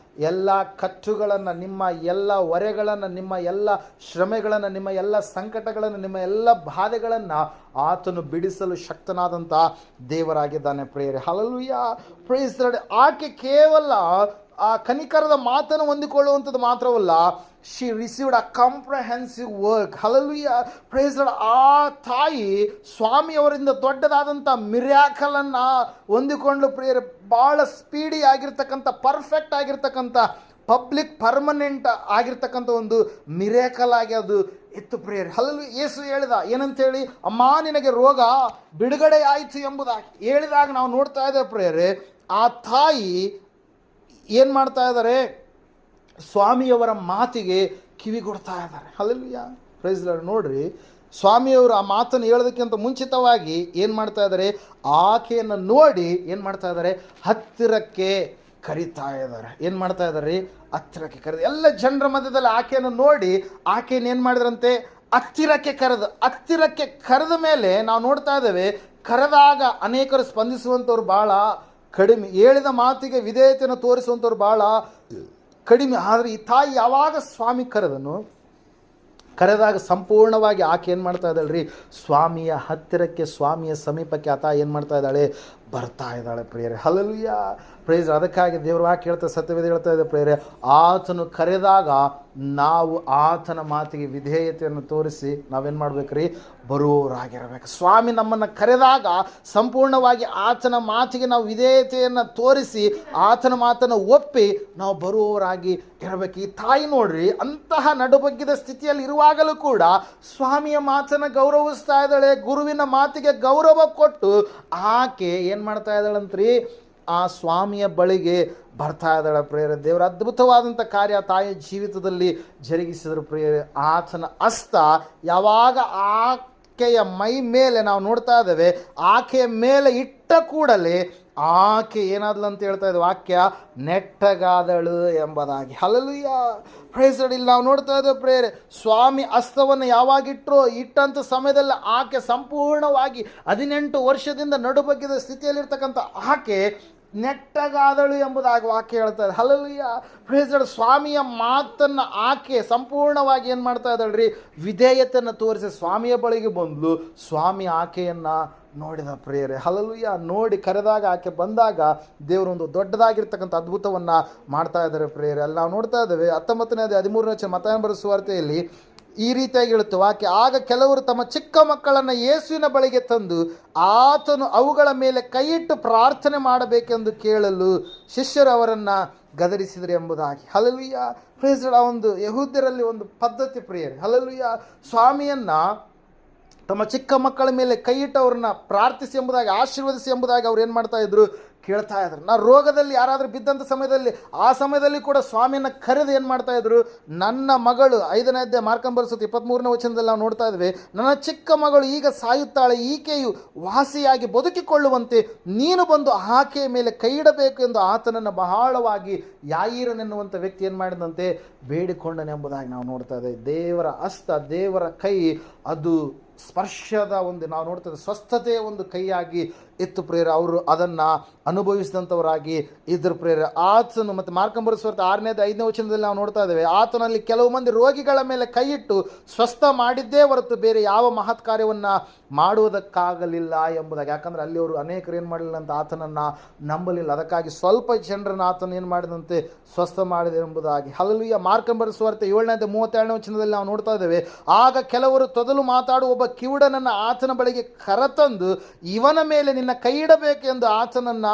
ಎಲ್ಲ ಕಚ್ಚುಗಳನ್ನು, ನಿಮ್ಮ ಎಲ್ಲ ಹೊರೆಗಳನ್ನು, ನಿಮ್ಮ ಎಲ್ಲ ಶ್ರಮೆಗಳನ್ನು, ನಿಮ್ಮ ಎಲ್ಲ ಸಂಕಟಗಳನ್ನು, ನಿಮ್ಮ ಎಲ್ಲ ಬಾಧೆಗಳನ್ನು ಆತನು ಬಿಡಿಸಲು ಶಕ್ತನಾದಂಥ ದೇವರಾಗಿದ್ದಾನೆ ಪ್ರೇಯರ್. ಹಲ್ಲೆಲೂಯಾ. Praise lord. ಆಕೆ ಕೇವಲ ಆ ಕನಿಕರದ ಮಾತನ್ನು ಹೊಂದಿಕೊಳ್ಳುವಂಥದ್ದು ಮಾತ್ರವಲ್ಲ, she received a comprehensive work. Hallelujah. Praise lord. ಆ ತಾಯಿ ಸ್ವಾಮಿಯವರಿಂದ ದೊಡ್ಡದಾದಂಥ ಮಿರಾಕಲನ್ನು ಹೊಂದಿಕೊಂಡು ಪ್ರೇಯರ್, ಭಾಳ ಸ್ಪೀಡಿ ಆಗಿರ್ತಕ್ಕಂಥ, ಪರ್ಫೆಕ್ಟ್ ಆಗಿರ್ತಕ್ಕಂಥ, ಪಬ್ಲಿಕ್ ಪರ್ಮನೆಂಟ್ ಆಗಿರ್ತಕ್ಕಂಥ ಒಂದು ಮಿರಾಕಲ್ ಆಗಿ ಅದು ಇತ್ತು ಪ್ರೇಯರ್. ಹಲ್ಲೆಲೂಯಾ. ಯೇಸು ಹೇಳಿದ ಏನಂತೇಳಿ? ಅಮ್ಮ ನಿನಗೆ ರೋಗ ಬಿಡುಗಡೆ ಆಯಿತು ಎಂಬುದಾಗಿ ಹೇಳಿದಾಗ ನಾವು ನೋಡ್ತಾ ಇದ್ದೇವೆ ಪ್ರೇಯರೇ, ಆ ತಾಯಿ ಏನು ಮಾಡ್ತಾ ಇದ್ದಾರೆ? ಸ್ವಾಮಿಯವರ ಮಾತಿಗೆ ಕಿವಿಗೊಡ್ತಾ ಇದ್ದಾರೆ. Hallelujah, praise the lord. ನೋಡ್ರಿ, ಸ್ವಾಮಿಯವರು ಆ ಮಾತನ್ನು ಹೇಳೋದಕ್ಕಿಂತ ಮುಂಚಿತವಾಗಿ ಏನು ಮಾಡ್ತಾ ಇದ್ದಾರೆ, ಆಕೆಯನ್ನು ನೋಡಿ ಏನು ಮಾಡ್ತಾ ಇದ್ದಾರೆ, ಹತ್ತಿರಕ್ಕೆ ಕರಿತಾ ಇದ್ದಾರೆ. ಏನು ಮಾಡ್ತಾ ಇದ್ದಾರೆ, ಹತ್ತಿರಕ್ಕೆ ಕರೆದು ಎಲ್ಲ ಜನರ ಮಧ್ಯದಲ್ಲಿ ಆಕೆಯನ್ನು ನೋಡಿ ಆಕೆಯನ್ನು ಏನು ಮಾಡಿದ್ರಂತೆ, ಹತ್ತಿರಕ್ಕೆ ಕರೆದ ಮೇಲೆ ನಾವು ನೋಡ್ತಾ ಇದ್ದೇವೆ, ಕರೆದಾಗ ಅನೇಕರು ಸ್ಪಂದಿಸುವಂಥವ್ರು ಭಾಳ ಕಡಿಮೆ, ಹೇಳಿದ ಮಾತಿಗೆ ವಿಧೇಯತೆಯನ್ನು ತೋರಿಸುವಂಥವ್ರು ಭಾಳ ಕಡಿಮೆ. ಆದರೆ ಈ ತಾಯಿ ಯಾವಾಗ ಸ್ವಾಮಿ ಕರೆದಾಗ ಸಂಪೂರ್ಣವಾಗಿ ಆಕೆ ಏನು ಮಾಡ್ತಾ ಇದ್ದಾಳ್ರಿ, ಸ್ವಾಮಿಯ ಹತ್ತಿರಕ್ಕೆ, ಸ್ವಾಮಿಯ ಸಮೀಪಕ್ಕೆ ಆ ತಾಯಿ ಏನು ಮಾಡ್ತಾ ಇದ್ದಾಳೆ, ಬರ್ತಾ ಇದ್ದಾಳೆ ಪ್ರಿಯರೇ. Hallelujah, praise. ಅದಕ್ಕಾಗಿ ದೇವರು ವಾಕ್ಯ ಹೇಳ್ತಾ, ಸತ್ಯವೇದ ಹೇಳ್ತಾ ಇದೆ ಪ್ರಿಯರೇ, ಆತನು ಕರೆದಾಗ ನಾವು ಆತನ ಮಾತಿಗೆ ವಿಧೇಯತೆಯನ್ನು ತೋರಿಸಿ ನಾವೇನು ಮಾಡ್ಬೇಕ್ರಿ, ಬರುವವರಾಗಿರಬೇಕು. ಸ್ವಾಮಿ ನಮ್ಮನ್ನು ಕರೆದಾಗ ಸಂಪೂರ್ಣವಾಗಿ ಆತನ ಮಾತಿಗೆ ನಾವು ವಿಧೇಯತೆಯನ್ನು ತೋರಿಸಿ ಆತನ ಮಾತನ್ನು ಒಪ್ಪಿ ನಾವು ಬರುವವರಾಗಿ ಇರಬೇಕು. ಈ ತಾಯಿ ನೋಡ್ರಿ, ಅಂತಹ ನಡುಬಗ್ಗಿದ ಸ್ಥಿತಿಯಲ್ಲಿ ಇರುವಾಗಲೂ ಕೂಡ ಸ್ವಾಮಿಯ ಮಾತನ್ನು ಗೌರವಿಸ್ತಾ ಇದ್ದಾಳೆ. ಗುರುವಿನ ಮಾತಿಗೆ ಗೌರವ ಕೊಟ್ಟು ಆಕೆ ಏನು ಮಾಡ್ತಾ ಇದ್ದಾಳಂತ್ರಿ, ಆ ಸ್ವಾಮಿಯ ಬಳಿಗೆ ಬರ್ತಾ ಇದ್ದಾಳೆ ಪ್ರಿಯರೇ. ದೇವರ ಅದ್ಭುತವಾದಂಥ ಕಾರ್ಯ ತಾಯಿಯ ಜೀವಿತದಲ್ಲಿ ಜರುಗಿಸಿದ್ರು ಪ್ರಿಯರೇ. ಆತನ ಹಸ್ತ ಯಾವಾಗ ಆಕೆಯ ಮೈ ಮೇಲೆ ನಾವು ನೋಡ್ತಾ ಇದ್ದೇವೆ, ಆಕೆಯ ಮೇಲೆ ಇಟ್ಟ ಕೂಡಲೇ ಆಕೆ ಏನಾದ್ಲು ಅಂತ ಹೇಳ್ತಾ ಇದ್ದ ವಾಕ್ಯ, ನೆಟ್ಟಗಾದಳು ಎಂಬುದಾಗಿ. Hallelujah, praise the lord. ನಾವು ನೋಡ್ತಾ ಇದ್ದೇವೆ ಪ್ರೇರೆ, ಸ್ವಾಮಿ ಹಸ್ತವನ್ನು ಯಾವಾಗಿಟ್ಟರೋ ಇಟ್ಟಂಥ ಸಮಯದಲ್ಲಿ ಆಕೆ ಸಂಪೂರ್ಣವಾಗಿ 18 ವರ್ಷದಿಂದ ನಡುಬಗ್ಗಿದ ಸ್ಥಿತಿಯಲ್ಲಿರ್ತಕ್ಕಂಥ ಆಕೆ ನೆಟ್ಟಗಾದಳು ಎಂಬುದಾಗಿ ವಾಕ್ಯ ಹೇಳ್ತಾ ಇದೆ. Hallelujah, praise the lord. ಸ್ವಾಮಿಯ ಮಾತನ್ನು ಆಕೆ ಸಂಪೂರ್ಣವಾಗಿ ಏನು ಮಾಡ್ತಾ ಇದ್ದಾಳ್ರಿ, ವಿಧೇಯತೆಯನ್ನು ತೋರಿಸಿ ಸ್ವಾಮಿಯ ಬಳಿಗೆ ಬಂದ್ಲು. ಸ್ವಾಮಿ ಆಕೆಯನ್ನು ನೋಡಿದ ಪ್ರಿಯರೇ. ಹಲ್ಲೆಲೂಯಾ, ನೋಡಿ ಕರೆದಾಗ ಆಕೆ ಬಂದಾಗ ದೇವರೊಂದು ದೊಡ್ಡದಾಗಿರ್ತಕ್ಕಂಥ ಅದ್ಭುತವನ್ನು ಮಾಡ್ತಾ ಇದ್ದಾರೆ ಪ್ರಿಯರೇ. ಅಲ್ಲಿ ನಾವು ನೋಡ್ತಾ ಇದ್ದೇವೆ 19ನೇ 13ನೇ ಮತ್ತಾಯನ ಬರೆದ ಸುವಾರ್ತೆಯಲ್ಲಿ ಈ ರೀತಿಯಾಗಿ ಹೇಳುತ್ತೆ ವಾಕ್ಯ, ಆಗ ಕೆಲವರು ತಮ್ಮ ಚಿಕ್ಕ ಮಕ್ಕಳನ್ನು ಯೇಸುವಿನ ಬಳಿಗೆ ತಂದು ಆತನು ಅವುಗಳ ಮೇಲೆ ಕೈಯಿಟ್ಟು ಪ್ರಾರ್ಥನೆ ಮಾಡಬೇಕೆಂದು ಕೇಳಲು ಶಿಷ್ಯರು ಅವರನ್ನು ಗದರಿಸಿದರು ಎಂಬುದಾಗಿ. Hallelujah, praise the lord. ಒಂದು ಯಹೂದ್ಯರಲ್ಲಿ ಒಂದು ಪದ್ಧತಿ ಪ್ರಿಯರೇ. ಹಲ್ಲೆಲೂಯಾ, ಸ್ವಾಮಿಯನ್ನು ತಮ್ಮ ಚಿಕ್ಕ ಮಕ್ಕಳ ಮೇಲೆ ಕೈಯಿಟ್ಟು ಅವ್ರನ್ನ ಪ್ರಾರ್ಥಿಸಿ ಎಂಬುದಾಗಿ, ಆಶೀರ್ವದಿಸಿ ಎಂಬುದಾಗಿ ಅವ್ರು ಏನು ಮಾಡ್ತಾ ಇದ್ರು, ಕೇಳ್ತಾ ಇದ್ರು. ನಾ ರೋಗದಲ್ಲಿ ಯಾರಾದರೂ ಬಿದ್ದಂಥ ಸಮಯದಲ್ಲಿ, ಆ ಸಮಯದಲ್ಲಿ ಕೂಡ ಸ್ವಾಮಿಯನ್ನು ಕರೆದು ಏನು ಮಾಡ್ತಾ ಇದ್ರು, ನನ್ನ ಮಗಳು 5ನೇ ಅಧ್ಯಾಯ ಮಾರ್ಕನ ಬರೆಸುತ್ತೆ 23ನೇ ವಚನದಲ್ಲಿ ನಾವು ನೋಡ್ತಾ ಇದ್ವಿ, ನನ್ನ ಚಿಕ್ಕ ಮಗಳು ಈಗ ಸಾಯುತ್ತಾಳೆ, ಈಕೆಯು ವಾಸಿಯಾಗಿ ಬದುಕಿಕೊಳ್ಳುವಂತೆ ನೀನು ಬಂದು ಆಕೆಯ ಮೇಲೆ ಕೈ ಇಡಬೇಕು ಎಂದು ಆತನನ್ನು ಬಹಳವಾಗಿ ಯಾಯೀರನೆನ್ನುವಂಥ ವ್ಯಕ್ತಿ ಏನು ಮಾಡಿದಂತೆ ಬೇಡಿಕೊಂಡನೆಂಬುದಾಗಿ ನಾವು ನೋಡ್ತಾ ಇದ್ದೇವೆ. ದೇವರ ಹಸ್ತ, ದೇವರ ಕೈ, ಅದು ಸ್ಪರ್ಶದ ಒಂದು ನಾವು ನೋಡ್ತೇವೆ, ಸ್ವಸ್ಥತೆಯ ಒಂದು ಕೈಯಾಗಿ ಇತ್ತು ಪ್ರೇರ. ಅವರು ಅದನ್ನು ಅನುಭವಿಸಿದಂಥವರಾಗಿ ಇದ್ದರು ಪ್ರೇರ. ಆತನು ಮತ್ತು ಮಾರ್ಕನ ಬರೆದ ಸುವಾರ್ತೆ 6ನೇ 5ನೇ ವಚನದಲ್ಲಿ ನಾವು ನೋಡ್ತಾ ಇದ್ದೇವೆ, ಆತನಲ್ಲಿ ಕೆಲವು ಮಂದಿ ರೋಗಿಗಳ ಮೇಲೆ ಕೈಯಿಟ್ಟು ಸ್ವಸ್ಥ ಮಾಡಿದ್ದೇ ಹೊರತು ಬೇರೆ ಯಾವ ಮಹತ್ ಕಾರ್ಯವನ್ನು ಮಾಡುವುದಕ್ಕಾಗಲಿಲ್ಲ ಎಂಬುದಾಗಿ. ಯಾಕಂದರೆ ಅಲ್ಲಿ ಅವರು ಅನೇಕರು ಏನು ಮಾಡಲಿಲ್ಲ ಅಂತ ಆತನನ್ನು ನಂಬಲಿಲ್ಲ. ಅದಕ್ಕಾಗಿ ಸ್ವಲ್ಪ ಜನರನ್ನು ಆತನ ಏನು ಮಾಡಿದಂತೆ ಸ್ವಸ್ಥ ಮಾಡಿದೆ ಎಂಬುದಾಗಿ. ಹಲ್ಲೆಲೂಯಾ, ಮಾರ್ಕನ ಬರೆದ ಸುವಾರ್ತೆ 7ನೇ 32ನೇ ವಚನದಲ್ಲಿ ನಾವು ನೋಡ್ತಾ ಇದ್ದೇವೆ, ಆಗ ಕೆಲವರು ತೊದಲು ಮಾತಾಡುವ ಒಬ್ಬ ಕಿವುಡನನ್ನು ಆತನ ಬಳಿಗೆ ಕರೆತಂದು ಇವನ ಮೇಲೆ ನಿನ್ನ ಕೈ ಇಡಬೇಕು ಎಂದು ಆತನನ್ನು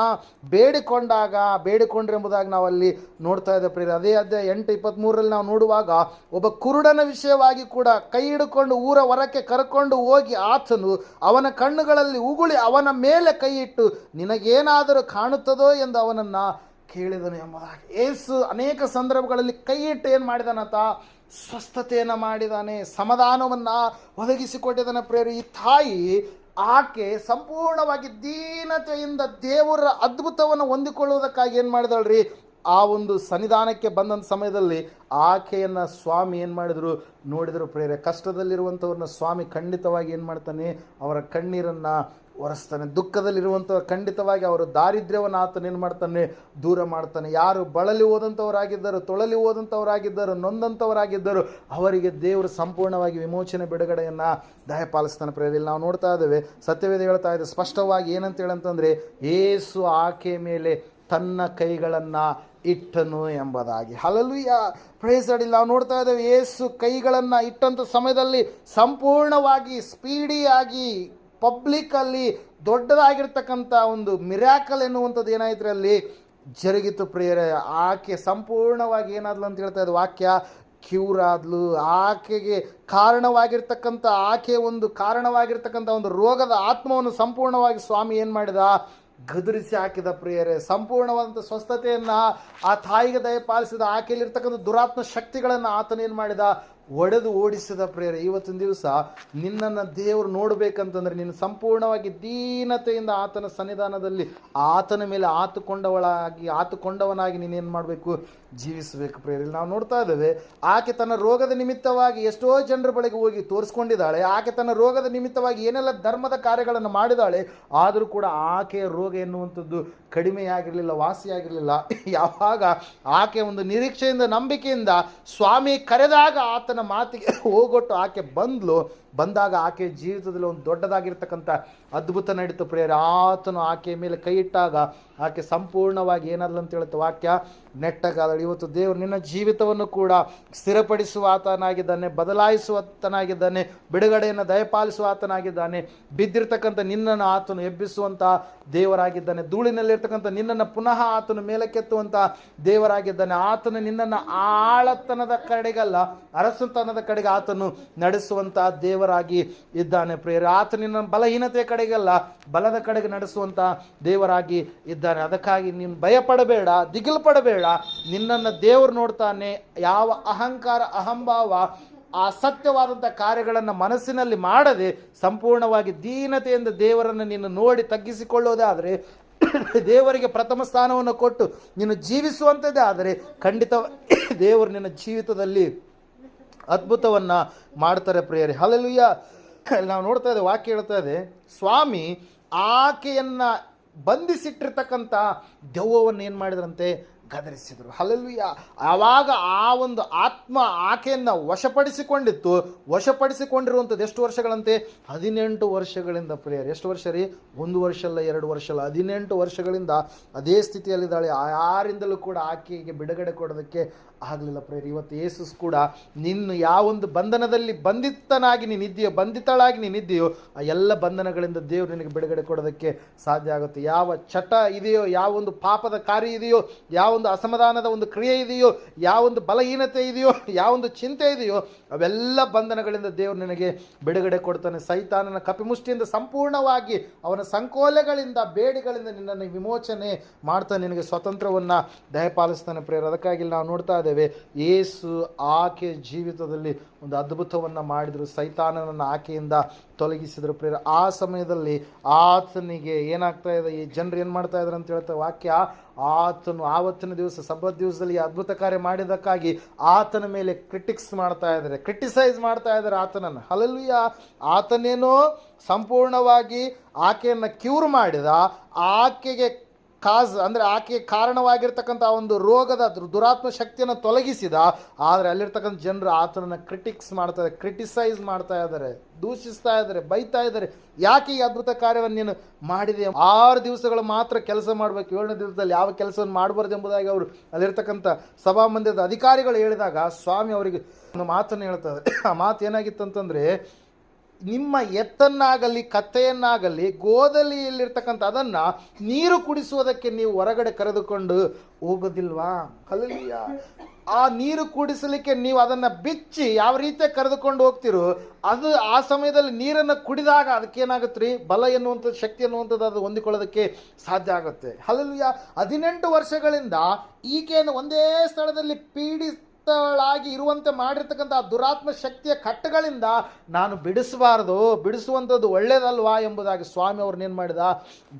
ಬೇಡಿಕೊಂಡ್ರೆಂಬುದಾಗಿ ನಾವು ಅಲ್ಲಿ ನೋಡ್ತಾ ಇದ್ದೇವೆ ಪ್ರಿಯರೇ. ಅದೇ ಅಧ್ಯಾಯ 8:23ರಲ್ಲಿ ನಾವು ನೋಡುವಾಗ ಒಬ್ಬ ಕುರುಡನ ವಿಷಯವಾಗಿ ಕೂಡ ಕೈ ಹಿಡ್ಕೊಂಡು ಊರ ಹೊರಕ್ಕೆ ಕರ್ಕೊಂಡು ಹೋಗಿ ಆತನು ಅವನ ಕಣ್ಣುಗಳಲ್ಲಿ ಉಗುಳಿ ಅವನ ಮೇಲೆ ಕೈ ಇಟ್ಟು ನಿನಗೇನಾದರೂ ಕಾಣುತ್ತದೋ ಎಂದು ಅವನನ್ನು ಕೇಳಿದನು ಎಂಬುದಾಗಿ. ಯೇಸು ಅನೇಕ ಸಂದರ್ಭಗಳಲ್ಲಿ ಕೈ ಇಟ್ಟು ಏನು ಮಾಡಿದಾನಂತ, ಸ್ವಸ್ಥತೆಯನ್ನು ಮಾಡಿದ್ದಾನೆ, ಸಮಾಧಾನವನ್ನು ಒದಗಿಸಿಕೊಟ್ಟಿದ್ದಾನೆ ಪ್ರಿಯರೇ. ಈ ತಾಯಿ ಆಕೆ ಸಂಪೂರ್ಣವಾಗಿ ದೀನತೆಯಿಂದ ದೇವರ ಅದ್ಭುತವನ್ನು ಹೊಂದಿಕೊಳ್ಳುವುದಕ್ಕಾಗಿ ಏನು ಮಾಡಿದಳ್ರಿ, ಆ ಒಂದು ಸನ್ನಿಧಾನಕ್ಕೆ ಬಂದಂಥ ಸಮಯದಲ್ಲಿ ಆಕೆಯನ್ನು ಸ್ವಾಮಿ ಏನು ಮಾಡಿದರು, ನೋಡಿದರು ಪ್ರೇರೆ. ಕಷ್ಟದಲ್ಲಿರುವಂಥವ್ರನ್ನ ಸ್ವಾಮಿ ಖಂಡಿತವಾಗಿ ಏನು ಮಾಡ್ತಾನೆ, ಅವರ ಕಣ್ಣೀರನ್ನು ಒರೆಸ್ತಾನೆ. ದುಃಖದಲ್ಲಿರುವಂಥವ್ರು ಖಂಡಿತವಾಗಿ ಅವರ ದಾರಿದ್ರ್ಯವನ್ನು ಆತನ ಏನು ಮಾಡ್ತಾನೆ, ದೂರ ಮಾಡ್ತಾನೆ. ಯಾರು ಬಳಲಿ ಹೋದಂಥವರಾಗಿದ್ದರು, ತೊಳಲಿ ಹೋದಂಥವರಾಗಿದ್ದರು, ನೊಂದಂಥವರಾಗಿದ್ದರು, ಅವರಿಗೆ ದೇವರು ಸಂಪೂರ್ಣವಾಗಿ ವಿಮೋಚನೆ ಬಿಡುಗಡೆಯನ್ನು ದಯಪಾಲಿಸ್ತಾನೆ ಪ್ರೇರಲ್ಲಿ. ನಾವು ನೋಡ್ತಾ ಇದ್ದೇವೆ, ಸತ್ಯವೇದ ಹೇಳ್ತಾ ಇದೆ ಸ್ಪಷ್ಟವಾಗಿ ಏನಂತ ಹೇಳಂತಂದರೆ, ಯೇಸು ಆಕೆ ಮೇಲೆ ತನ್ನ ಕೈಗಳನ್ನು ಇಟ್ಟನು ಎಂಬುದಾಗಿ. Hallelujah, praise the lord. ನಾವು ನೋಡ್ತಾ ಇದ್ದೇವೆ, ಯೇಸು ಕೈಗಳನ್ನು ಇಟ್ಟಂಥ ಸಮಯದಲ್ಲಿ ಸಂಪೂರ್ಣವಾಗಿ ಸ್ಪೀಡಿಯಾಗಿ ಪಬ್ಲಿಕ್ಕಲ್ಲಿ ದೊಡ್ಡದಾಗಿರ್ತಕ್ಕಂಥ ಒಂದು ಮಿರಾಕಲ್ ಎನ್ನುವಂಥದ್ದು ಏನಾಯ್ತು ಅಲ್ಲಿ ಜರುಗಿತು ಪ್ರಿಯರೇ. ಆಕೆ ಸಂಪೂರ್ಣವಾಗಿ ಏನಾದ್ಲು ಅಂತ ಹೇಳ್ತಾ ಇದ್ದು ವಾಕ್ಯ, ಕ್ಯೂರ್ ಆದ್ಲು. ಆಕೆಗೆ ಕಾರಣವಾಗಿರ್ತಕ್ಕಂಥ ಒಂದು ರೋಗದ ಆತ್ಮವನ್ನು ಸಂಪೂರ್ಣವಾಗಿ ಸ್ವಾಮಿ ಏನು ಮಾಡಿದ, ಗದರಿಸಿ ಹಾಕಿದ ಪ್ರಿಯರೇ. ಸಂಪೂರ್ಣವಾದಂಥ ಸ್ವಸ್ಥತೆಯನ್ನು ಆ ತಾಯಿಗೆ ದಯಪಾಲಿಸಿದ. ಆಕೆಯಲ್ಲಿರ್ತಕ್ಕಂಥ ದುರಾತ್ಮ ಶಕ್ತಿಗಳನ್ನು ಆತನೇನು ಮಾಡಿದ? ಒಡೆದು ಓಡಿಸಿದ ಪ್ರಿಯರೇ. ಇವತ್ತಿನ ದಿವಸ ನಿನ್ನನ್ನು ದೇವರು ನೋಡಬೇಕಂತಂದ್ರೆ ನೀನು ಸಂಪೂರ್ಣವಾಗಿ ದೀನತೆಯಿಂದ ಆತನ ಸನ್ನಿಧಾನದಲ್ಲಿ ಆತನ ಮೇಲೆ ಆತುಕೊಂಡವನಾಗಿ ನೀನೇನು ಮಾಡಬೇಕು? ಜೀವಿಸಬೇಕು ಪ್ರಿಯರೇ. ನಾವು ನೋಡ್ತಾ ಇದ್ದೇವೆ, ಆಕೆ ತನ್ನ ರೋಗದ ನಿಮಿತ್ತವಾಗಿ ಎಷ್ಟೋ ಜನರ ಬಳಿಗೆ ಹೋಗಿ ತೋರಿಸ್ಕೊಂಡಿದ್ದಾಳೆ. ಆಕೆ ತನ್ನ ರೋಗದ ನಿಮಿತ್ತವಾಗಿ ಏನೆಲ್ಲ ಧರ್ಮದ ಕಾರ್ಯಗಳನ್ನು ಮಾಡಿದಾಳೆ. ಆದರೂ ಕೂಡ ಆಕೆಯ ರೋಗ ಎನ್ನುವಂಥದ್ದು ಕಡಿಮೆಯಾಗಿರಲಿಲ್ಲ, ವಾಸಿಯಾಗಿರಲಿಲ್ಲ. ಯಾವಾಗ ಆಕೆ ಒಂದು ನಿರೀಕ್ಷೆಯಿಂದ, ನಂಬಿಕೆಯಿಂದ ಸ್ವಾಮಿ ಕರೆದಾಗ ಆತನ ಮಾತಿಗೆ ಹೋಗೊಟ್ಟು ಆಕೆ ಬಂದಾಗ ಆಕೆ ಜೀವಿತದಲ್ಲಿ ಒಂದು ದೊಡ್ಡದಾಗಿರ್ತಕ್ಕಂಥ ಅದ್ಭುತ ನಡೀತು ಪ್ರಿಯರೇ. ಆತನು ಆಕೆಯ ಮೇಲೆ ಕೈ ಇಟ್ಟಾಗ ಆಕೆ ಸಂಪೂರ್ಣವಾಗಿ ಏನಲ್ಲ ಅಂತ ಹೇಳುತ್ತೆ ವಾಕ್ಯ, ನೆಟ್ಟಗಾದಳು. ಇವತ್ತು ದೇವರು ನಿನ್ನ ಜೀವಿತವನ್ನು ಕೂಡ ಸ್ಥಿರಪಡಿಸುವ ಆತನಾಗಿದ್ದಾನೆ, ಬದಲಾಯಿಸುವತನಾಗಿದ್ದಾನೆ, ಬಿಡುಗಡೆಯನ್ನು ದಯಪಾಲಿಸುವ ಆತನಾಗಿದ್ದಾನೆ. ಬಿದ್ದಿರ್ತಕ್ಕಂಥ ನಿನ್ನನ್ನು ಆತನು ಎಬ್ಬಿಸುವಂಥ ದೇವರಾಗಿದ್ದಾನೆ. ಧೂಳಿನಲ್ಲಿರ್ತಕ್ಕಂಥ ನಿನ್ನನ್ನು ಪುನಃ ಆತನು ಮೇಲಕ್ಕೆತ್ತುವಂಥ ದೇವರಾಗಿದ್ದಾನೆ. ಆತನು ನಿನ್ನನ್ನು ಆಳತನದ ಕಡೆಗಲ್ಲ, ಅರಸುತನದ ಕಡೆಗೆ ಆತನು ನಡೆಸುವಂಥ ದೇವರಾಗಿ ಇದ್ದಾನೆ ಪ್ರಿಯರೇ. ಆತ ನಿನ್ನ ಬಲಹೀನತೆಯ ಕಡೆಗಲ್ಲ, ಬಲದ ಕಡೆಗೆ ನಡೆಸುವಂಥ ದೇವರಾಗಿ ಇದ್ದಾನೆ. ಅದಕ್ಕಾಗಿ ನೀನು ಭಯಪಡಬೇಡ, ದಿಗಿಲು ಪಡಬೇಡ. ನಿನ್ನನ್ನು ದೇವರು ನೋಡ್ತಾನೆ. ಯಾವ ಅಹಂಕಾರ, ಅಹಂಭಾವ, ಆ ಸತ್ಯವಾದಂಥ ಕಾರ್ಯಗಳನ್ನು ಮನಸ್ಸಿನಲ್ಲಿ ಮಾಡದೆ ಸಂಪೂರ್ಣವಾಗಿ ದೀನತೆಯಿಂದ ದೇವರನ್ನು ನೀನು ನೋಡಿ ತಗ್ಗಿಸಿಕೊಳ್ಳೋದೇ ಆದರೆ, ದೇವರಿಗೆ ಪ್ರಥಮ ಸ್ಥಾನವನ್ನು ಕೊಟ್ಟು ನೀನು ಜೀವಿಸುವಂಥದ್ದೇ ಆದರೆ ಖಂಡಿತ ದೇವರು ನಿನ್ನ ಜೀವಿತದಲ್ಲಿ ಅದ್ಭುತವನ್ನು ಮಾಡ್ತಾರೆ ಪ್ರಿಯರೇ. ಹಲ್ಲೆಲೂಯಾ. ನಾವು ನೋಡ್ತಾ ಇದ್ದೇವೆ, ವಾಕ್ಯ ಹೇಳ್ತಾ ಇದೆ, ಸ್ವಾಮಿ ಆಕೆಯನ್ನು ಬಂಧಿಸಿಟ್ಟಿರ್ತಕ್ಕಂಥ ದೆವ್ವವನ್ನು ಏನು ಮಾಡಿದ್ರಂತೆ? ಗದರಿಸಿದರು. ಹಲ್ಲೆಲೂಯಾ. ಆವಾಗ ಆ ಒಂದು ಆತ್ಮ ಆಕೆಯನ್ನು ವಶಪಡಿಸಿಕೊಂಡಿರುವಂಥದ್ದು ಎಷ್ಟು ವರ್ಷಗಳಂತೆ? 18 ವರ್ಷಗಳಿಂದ ಪ್ರಿಯರೇ. ಎಷ್ಟು ವರ್ಷ ರೀ? 1 ವರ್ಷ ಅಲ್ಲ, 2 ವರ್ಷ ಅಲ್ಲ, 18 ವರ್ಷಗಳಿಂದ ಅದೇ ಸ್ಥಿತಿಯಲ್ಲಿದ್ದಾಳೆ. ಯಾರಿಂದಲೂ ಕೂಡ ಆಕೆಗೆ ಬಿಡುಗಡೆ ಕೊಡೋದಕ್ಕೆ ಆಗಲಿಲ್ಲ ಪ್ರಿಯರೇ. ಇವತ್ತು ಯೇಸು ಕೂಡ ನಿನ್ನ ಯಾವೊಂದು ಬಂಧನದಲ್ಲಿ ಬಂಧಿತಳಾಗಿ ನೀನಿದ್ದೀಯೋ ಆ ಎಲ್ಲ ಬಂಧನಗಳಿಂದ ದೇವರು ನಿನಗೆ ಬಿಡುಗಡೆ ಕೊಡೋದಕ್ಕೆ ಸಾಧ್ಯ ಆಗುತ್ತೆ. ಯಾವ ಚಟ ಇದೆಯೋ, ಯಾವೊಂದು ಪಾಪದ ಕಾರ್ಯ ಇದೆಯೋ, ಯಾವೊಂದು ಅಸಮಾಧಾನದ ಒಂದು ಕ್ರಿಯೆ ಇದೆಯೋ, ಯಾವೊಂದು ಬಲಹೀನತೆ ಇದೆಯೋ, ಯಾವೊಂದು ಚಿಂತೆ ಇದೆಯೋ, ಅವೆಲ್ಲ ಬಂಧನಗಳಿಂದ ದೇವರು ನಿನಗೆ ಬಿಡುಗಡೆ ಕೊಡ್ತಾನೆ. ಸೈತಾನನ ಕಪಿಮುಷ್ಟಿಯಿಂದ ಸಂಪೂರ್ಣವಾಗಿ ಅವನ ಸಂಕೋಲೆಗಳಿಂದ, ಬೇಡಿಗಳಿಂದ ನಿನ್ನನ್ನು ವಿಮೋಚನೆ ಮಾಡ್ತಾನೆ, ನಿನಗೆ ಸ್ವತಂತ್ರವನ್ನು ದಯಪಾಲಿಸ್ತಾನೆ ಪ್ರಿಯರೇ. ಅದಕ್ಕಾಗಿ ನಾವು ನೋಡ್ತಾ ಇದ್ದೇವೆ, ಯೇಸು ಆಕೆ ಜೀವಿತದಲ್ಲಿ ಒಂದು ಅದ್ಭುತವನ್ನು ಮಾಡಿದರು. ಸೈತಾನನನ್ನು ಆಕೆಯಿಂದ ತೊಲಗಿಸಿದರು ಪ್ರಿಯರೇ. ಆ ಸಮಯದಲ್ಲಿ ಆತನಿಗೆ ಏನಾಗ್ತಾ ಇದೆ, ಈ ಜನರು ಏನು ಮಾಡ್ತಾ ಇದ್ದಾರೆ ಅಂತ ಹೇಳ್ತಾರೆ ವಾಕ್ಯ, ಆತನು ಆವತ್ತಿನ ದಿವಸ ಸಬ್ಬತ್ ದಿವಸದಲ್ಲಿ ಅದ್ಭುತ ಕಾರ್ಯ ಮಾಡಿದ್ದಕ್ಕಾಗಿ ಆತನ ಮೇಲೆ ಕ್ರಿಟಿಸೈಸ್ ಮಾಡ್ತಾ ಇದ್ದಾರೆ ಆತನನ್ನು. ಹಲ್ಲೆಲೂಯಾ. ಆತನೇನೋ ಸಂಪೂರ್ಣವಾಗಿ ಆಕೆಯನ್ನು ಕ್ಯೂರ್ ಮಾಡಿದ, ಆಕೆಗೆ ಆಕೆಗೆ ಕಾರಣವಾಗಿರ್ತಕ್ಕಂಥ ಒಂದು ರೋಗದ ದುರಾತ್ಮ ಶಕ್ತಿಯನ್ನು ತೊಲಗಿಸಿದ. ಆದರೆ ಅಲ್ಲಿರ್ತಕ್ಕಂಥ ಜನರು ಆತನನ್ನು ಕ್ರಿಟಿಸೈಸ್ ಮಾಡ್ತಾ ಇದ್ದಾರೆ, ದೂಷಿಸ್ತಾ ಇದ್ದಾರೆ, ಬೈತಾ ಇದ್ದಾರೆ. ಯಾಕೆ ಈ ಅದ್ಭುತ ಕಾರ್ಯವನ್ನು ನೀನು ಮಾಡಿದೆ? 6 ದಿವಸಗಳು ಮಾತ್ರ ಕೆಲಸ ಮಾಡಬೇಕು, 7ನೇ ದಿವಸದಲ್ಲಿ ಯಾವ ಕೆಲಸವನ್ನು ಮಾಡಬಾರ್ದು ಎಂಬುದಾಗಿ ಅವರು ಅಲ್ಲಿರ್ತಕ್ಕಂಥ ಸಭಾಮಂದಿರದ ಅಧಿಕಾರಿಗಳು ಹೇಳಿದಾಗ ಸ್ವಾಮಿ ಅವರಿಗೆ ಒಂದು ಮಾತನ್ನು ಹೇಳ್ತಾರೆ. ಆ ಮಾತು ಏನಾಗಿತ್ತು ಅಂತಂದರೆ, ನಿಮ್ಮ ಎತ್ತನ್ನಾಗಲಿ ಕತ್ತೆಯನ್ನಾಗಲಿ ಗೋದಲಿಯಲ್ಲಿರ್ತಕ್ಕಂಥ ಅದನ್ನು ನೀರು ಕುಡಿಸುವುದಕ್ಕೆ ನೀವು ಹೊರಗಡೆ ಕರೆದುಕೊಂಡು ಹೋಗೋದಿಲ್ವಾ? ಹಲ್ಲೆಲೂಯಾ. ಆ ನೀರು ಕುಡಿಸಲಿಕ್ಕೆ ನೀವು ಅದನ್ನು ಬಿಚ್ಚಿ ಯಾವ ರೀತಿಯಾಗಿ ಕರೆದುಕೊಂಡು ಹೋಗ್ತಿರೋ, ಅದು ಆ ಸಮಯದಲ್ಲಿ ನೀರನ್ನು ಕುಡಿದಾಗ ಅದಕ್ಕೇನಾಗುತ್ತೆ ರೀ? ಬಲ ಎನ್ನುವಂಥದ್ದು, ಶಕ್ತಿ ಎನ್ನುವಂಥದ್ದು ಅದು ಹೊಂದಿಕೊಳ್ಳೋದಕ್ಕೆ ಸಾಧ್ಯ ಆಗುತ್ತೆ. ಹಲ್ಲೆಲೂಯಾ. 18 ವರ್ಷಗಳಿಂದ ಈಕೆಯನ್ನು ಒಂದೇ ಸ್ಥಳದಲ್ಲಿ ಾಗಿ ಇರುವಂತೆ ಮಾಡಿರ್ತಕ್ಕಂಥ ದುರಾತ್ಮ ಶಕ್ತಿಯ ಕಟ್ಟಗಳಿಂದ ನಾನು ಬಿಡಿಸುವಂಥದ್ದು ಒಳ್ಳೇದಲ್ವಾ ಎಂಬುದಾಗಿ ಸ್ವಾಮಿ ಅವ್ರನ್ನೇನು ಮಾಡಿದ?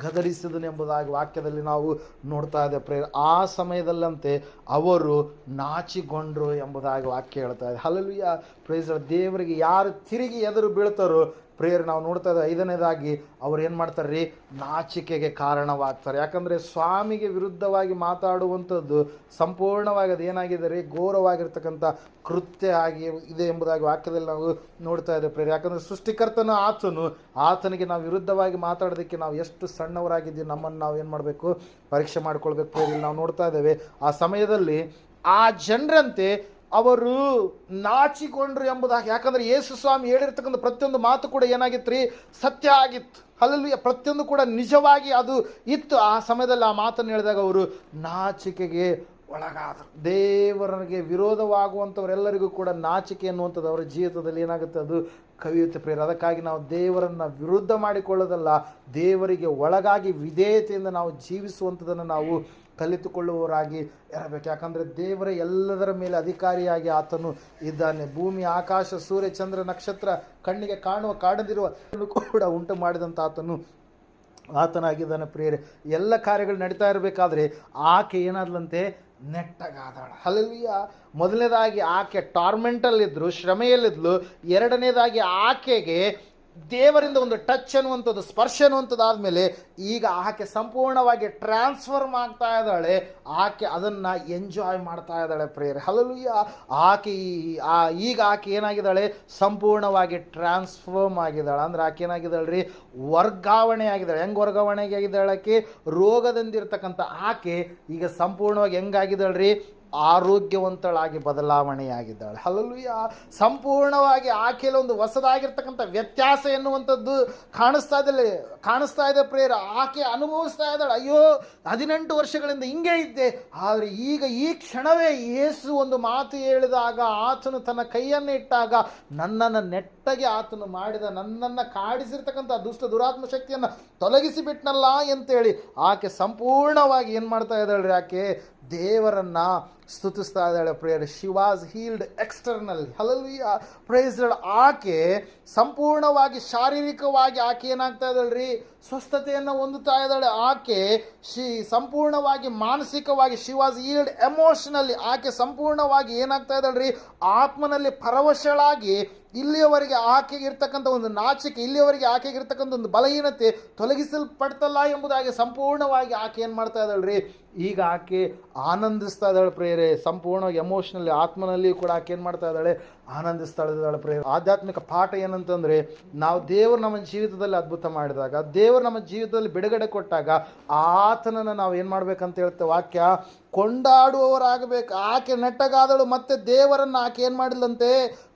ಗದರಿಸಿದನು ಎಂಬುದಾಗಿ ವಾಕ್ಯದಲ್ಲಿ ನಾವು ನೋಡ್ತಾ ಇದ್ದೇವೆ ಪ್ರೇರ. ಆ ಸಮಯದಲ್ಲಂತೆ ಅವರು ನಾಚಿಕೊಂಡ್ರು ಎಂಬುದಾಗಿ ವಾಕ್ಯ ಹೇಳ್ತಾ ಇದೆ. ಹಲ್ಲೆಲೂಯಾ. ಪ್ರೈಸ್. ದೇವರಿಗೆ ಯಾರು ತಿರುಗಿ ಎದುರು ಬೀಳ್ತಾರೋ ಪ್ರೇಯರ್ ನಾವು ನೋಡ್ತಾ ಇದ್ದೇವೆ, 5ನೇದಾಗಿ ಅವ್ರು ಏನು ಮಾಡ್ತಾರೆ ರೀ? ನಾಚಿಕೆಗೆ ಕಾರಣವಾಗ್ತಾರೆ. ಯಾಕಂದರೆ ಸ್ವಾಮಿಗೆ ವಿರುದ್ಧವಾಗಿ ಮಾತಾಡುವಂಥದ್ದು ಸಂಪೂರ್ಣವಾಗಿ ಅದು ಏನಾಗಿದೆ ರೀ? ಘೋರವಾಗಿರ್ತಕ್ಕಂಥ ಕೃತ್ಯ ಆಗಿ ಇದೆ ಎಂಬುದಾಗಿ ವಾಕ್ಯದಲ್ಲಿ ನಾವು ನೋಡ್ತಾ ಇದ್ದೇವೆ ಪ್ರೇಯರ್. ಯಾಕಂದರೆ ಸೃಷ್ಟಿಕರ್ತನ ಆತನಿಗೆ ನಾವು ವಿರುದ್ಧವಾಗಿ ಮಾತಾಡೋದಕ್ಕೆ ನಾವು ಎಷ್ಟು ಸಣ್ಣವರಾಗಿದ್ದೀವಿ, ನಮ್ಮನ್ನು ನಾವು ಏನು ಮಾಡಬೇಕು? ಪರೀಕ್ಷೆ ಮಾಡ್ಕೊಳ್ಬೇಕು ಪ್ರೇಯರ್. ನಾವು ನೋಡ್ತಾ ಇದ್ದೇವೆ ಆ ಸಮಯದಲ್ಲಿ ಆ ಜನರಂತೆ ಅವರು ನಾಚಿಕೊಂಡ್ರು ಎಂಬುದಾಗಿ. ಯಾಕಂದರೆ ಯೇಸು ಸ್ವಾಮಿ ಹೇಳಿರ್ತಕ್ಕಂಥ ಪ್ರತಿಯೊಂದು ಮಾತು ಕೂಡ ಏನಾಗಿತ್ತು ರೀ? ಸತ್ಯ ಆಗಿತ್ತು. ಹಲ್ಲೆಲೂಯಾ. ಪ್ರತಿಯೊಂದು ಕೂಡ ನಿಜವಾಗಿ ಅದು ಇತ್ತು. ಆ ಸಮಯದಲ್ಲಿ ಆ ಮಾತನ್ನು ಹೇಳಿದಾಗ ಅವರು ನಾಚಿಕೆಗೆ ಒಳಗಾದರು. ದೇವರಿಗೆ ವಿರೋಧವಾಗುವಂಥವರೆಲ್ಲರಿಗೂ ಕೂಡ ನಾಚಿಕೆ ಎನ್ನುವಂಥದ್ದು ಅವರ ಜೀವಿತದಲ್ಲಿ ಏನಾಗುತ್ತೆ? ಅದು ಕವಿಯುತ್ತೆ ಪ್ರಿಯರೇ. ಅದಕ್ಕಾಗಿ ನಾವು ದೇವರನ್ನು ವಿರುದ್ಧ ಮಾಡಿಕೊಳ್ಳೋದಲ್ಲ, ದೇವರಿಗೆ ಒಳಗಾಗಿ ವಿಧೇಯತೆಯಿಂದ ನಾವು ಜೀವಿಸುವಂಥದ್ದನ್ನು ನಾವು ಕಲಿತುಕೊಳ್ಳುವವರಾಗಿ ಇರಬೇಕು. ಯಾಕಂದರೆ ದೇವರ ಎಲ್ಲದರ ಮೇಲೆ ಅಧಿಕಾರಿಯಾಗಿ ಆತನು ಇದ್ದಾನೆ. ಭೂಮಿ, ಆಕಾಶ, ಸೂರ್ಯ, ಚಂದ್ರ, ನಕ್ಷತ್ರ, ಕಣ್ಣಿಗೆ ಕಾಣುವ ಕಾಣದಿರುವ ಕೂಡ ಉಂಟು ಮಾಡಿದಂಥ ಆತನಾಗಿದ್ದಾನೆ ಪ್ರಿಯರೇ. ಎಲ್ಲ ಕಾರ್ಯಗಳು ನಡೀತಾ ಇರಬೇಕಾದ್ರೆ ಆಕೆ ಏನಾದ್ಲಂತೆ, ನೆಟ್ಟಗಾದಳ. ಹಲ್ಲೆಲೂಯಾ. ಮೊದಲನೇದಾಗಿ ಆಕೆ ಟಾರ್ಮೆಂಟಲ್ಲಿದ್ದರು, ಶ್ರಮೆಯಲ್ಲಿದ್ಲು. ಎರಡನೇದಾಗಿ ಆಕೆಗೆ ದೇವರಿಂದ ಒಂದು ಟಚ್ ಅನ್ನುವಂಥದ್ದು, ಸ್ಪರ್ಶ ಅನ್ನುವಂಥದ್ದು ಆದಮೇಲೆ ಈಗ ಆಕೆ ಸಂಪೂರ್ಣವಾಗಿ ಟ್ರಾನ್ಸ್ಫರ್ಮ್ ಆಗ್ತಾ ಇದ್ದಾಳೆ. ಆಕೆ ಅದನ್ನು ಎಂಜಾಯ್ ಮಾಡ್ತಾ ಇದ್ದಾಳೆ ಪ್ರಿಯರೇ. ಹಲ್ಲೆಲೂಯಾ. ಈಗ ಆಕೆ ಏನಾಗಿದ್ದಾಳೆ, ಸಂಪೂರ್ಣವಾಗಿ ಟ್ರಾನ್ಸ್ಫರ್ಮ್ ಆಗಿದ್ದಾಳೆ. ಅಂದ್ರೆ ಆಕೆ ಏನಾಗಿದ್ದಾಳೆ ರೀ, ವರ್ಗಾವಣೆ ಆಗಿದ್ದಾಳೆ. ಹೆಂಗೆ ವರ್ಗಾವಣೆ ಆಗಿದ್ದಾಳೆ? ಆಕೆ ರೋಗದಿಂದಿರ್ತಕ್ಕಂಥ ಆಕೆ ಈಗ ಸಂಪೂರ್ಣವಾಗಿ ಹೆಂಗಾಗಿದ್ದಾಳೆ ರೀ, ಆರೋಗ್ಯವಂತಳಾಗಿ ಬದಲಾವಣೆಯಾಗಿದ್ದಾಳೆ. ಹಲ್ಲೆಲೂಯಾ. ಸಂಪೂರ್ಣವಾಗಿ ಆಕೆಯಲ್ಲಿ ಒಂದು ಹೊಸದಾಗಿರ್ತಕ್ಕಂಥ ವ್ಯತ್ಯಾಸ ಎನ್ನುವಂಥದ್ದು ಕಾಣಿಸ್ತಾ ಇದೆ ಪ್ರೇರ. ಆಕೆ ಅನುಭವಿಸ್ತಾ ಇದ್ದಾಳೆ, ಅಯ್ಯೋ 18 ವರ್ಷಗಳಿಂದ ಹಿಂಗೆ ಇದ್ದೆ, ಆದರೆ ಈಗ ಈ ಕ್ಷಣವೇ ಯೇಸು ಒಂದು ಮಾತು ಹೇಳಿದಾಗ, ಆತನು ತನ್ನ ಕೈಯನ್ನು ಇಟ್ಟಾಗ ನನ್ನನ್ನು ನೆಟ್ಟಗೆ ಆತನು ಮಾಡಿದ, ನನ್ನನ್ನು ಕಾಡಿಸಿರ್ತಕ್ಕಂಥ ದುರಾತ್ಮ ಶಕ್ತಿಯನ್ನು ತೊಲಗಿಸಿಬಿಟ್ನಲ್ಲ ಅಂತೇಳಿ ಆಕೆ ಸಂಪೂರ್ಣವಾಗಿ ಏನು ಮಾಡ್ತಾ ಇದ್ದಾಳೆ, ಆಕೆ ದೇವರನ್ನ ಸ್ತುತಿಸ್ತಾ ಇದ್ದಾಳೆ prayer. She was healed external. Hallelujah. Praise lord. ಆಕೆ ಸಂಪೂರ್ಣವಾಗಿ ಶಾರೀರಿಕವಾಗಿ ಆಕೆ ಏನಾಗ್ತಾ ಇದ್ದಾಳ್ರಿ, ಸ್ವಸ್ಥತೆಯನ್ನು ಹೊಂದುತ್ತಾ ಇದ್ದಾಳೆ. ಆಕೆ ಸಂಪೂರ್ಣವಾಗಿ ಮಾನಸಿಕವಾಗಿ ಶಿ ವಾಸ್ ಹೀಲ್ಡ್ ಎಮೋಷನಲಿ. ಆಕೆ ಸಂಪೂರ್ಣವಾಗಿ ಏನಾಗ್ತಾ ಇದ್ದಾಳ್ರಿ, ಆತ್ಮನಲ್ಲಿ ಪರವಶಳಾಗಿ ಇಲ್ಲಿಯವರೆಗೆ ಆಕೆಗೆ ಇರ್ತಕ್ಕಂಥ ಒಂದು ನಾಚಿಕೆ, ಇಲ್ಲಿಯವರೆಗೆ ಆಕೆಗೆ ಇರ್ತಕ್ಕಂಥ ಒಂದು ಬಲಹೀನತೆ ತೊಲಗಿಸಲ್ಪಡ್ತಲ್ಲ ಎಂಬುದಾಗಿ ಸಂಪೂರ್ಣವಾಗಿ ಆಕೆ ಏನು ಮಾಡ್ತಾ ಇದ್ದಾಳ್ರಿ, ಈಗ ಆಕೆ ಆನಂದಿಸ್ತಾ ಇದ್ದಾಳೆ ಪ್ರೇಯರೇ. ಸಂಪೂರ್ಣವಾಗಿ ಎಮೋಷನಲ್ಲಿ, ಆತ್ಮನಲ್ಲಿ ಕೂಡ ಆಕೆ ಏನು ಮಾಡ್ತಾ ಇದ್ದಾಳೆ, ಆನಂದಿಸ್ತಾ ಇದ್ದಾಳೆ ಪ್ರೇಯರ್. ಆಧ್ಯಾತ್ಮಿಕ ಪಾಠ ಏನಂತಂದರೆ, ನಾವು ದೇವರು ನಮ್ಮ ಜೀವಿತದಲ್ಲಿ ಅದ್ಭುತ ಮಾಡಿದಾಗ, ದೇವರು ನಮ್ಮ ಜೀವಿತದಲ್ಲಿ ಬಿಡುಗಡೆ ಕೊಟ್ಟಾಗ ಆತನನ್ನು ನಾವು ಏನು ಮಾಡ್ಬೇಕಂತ ಹೇಳ್ತೇವೆ ವಾಕ್ಯ, ಕೊಂಡಾಡುವವರಾಗಬೇಕು. ಆಕೆ ನೆಟ್ಟಗಾದಳು, ಮತ್ತೆ ದೇವರನ್ನು ಆಕೆ ಏನು ಮಾಡಿಲ್ಲಂತೆ,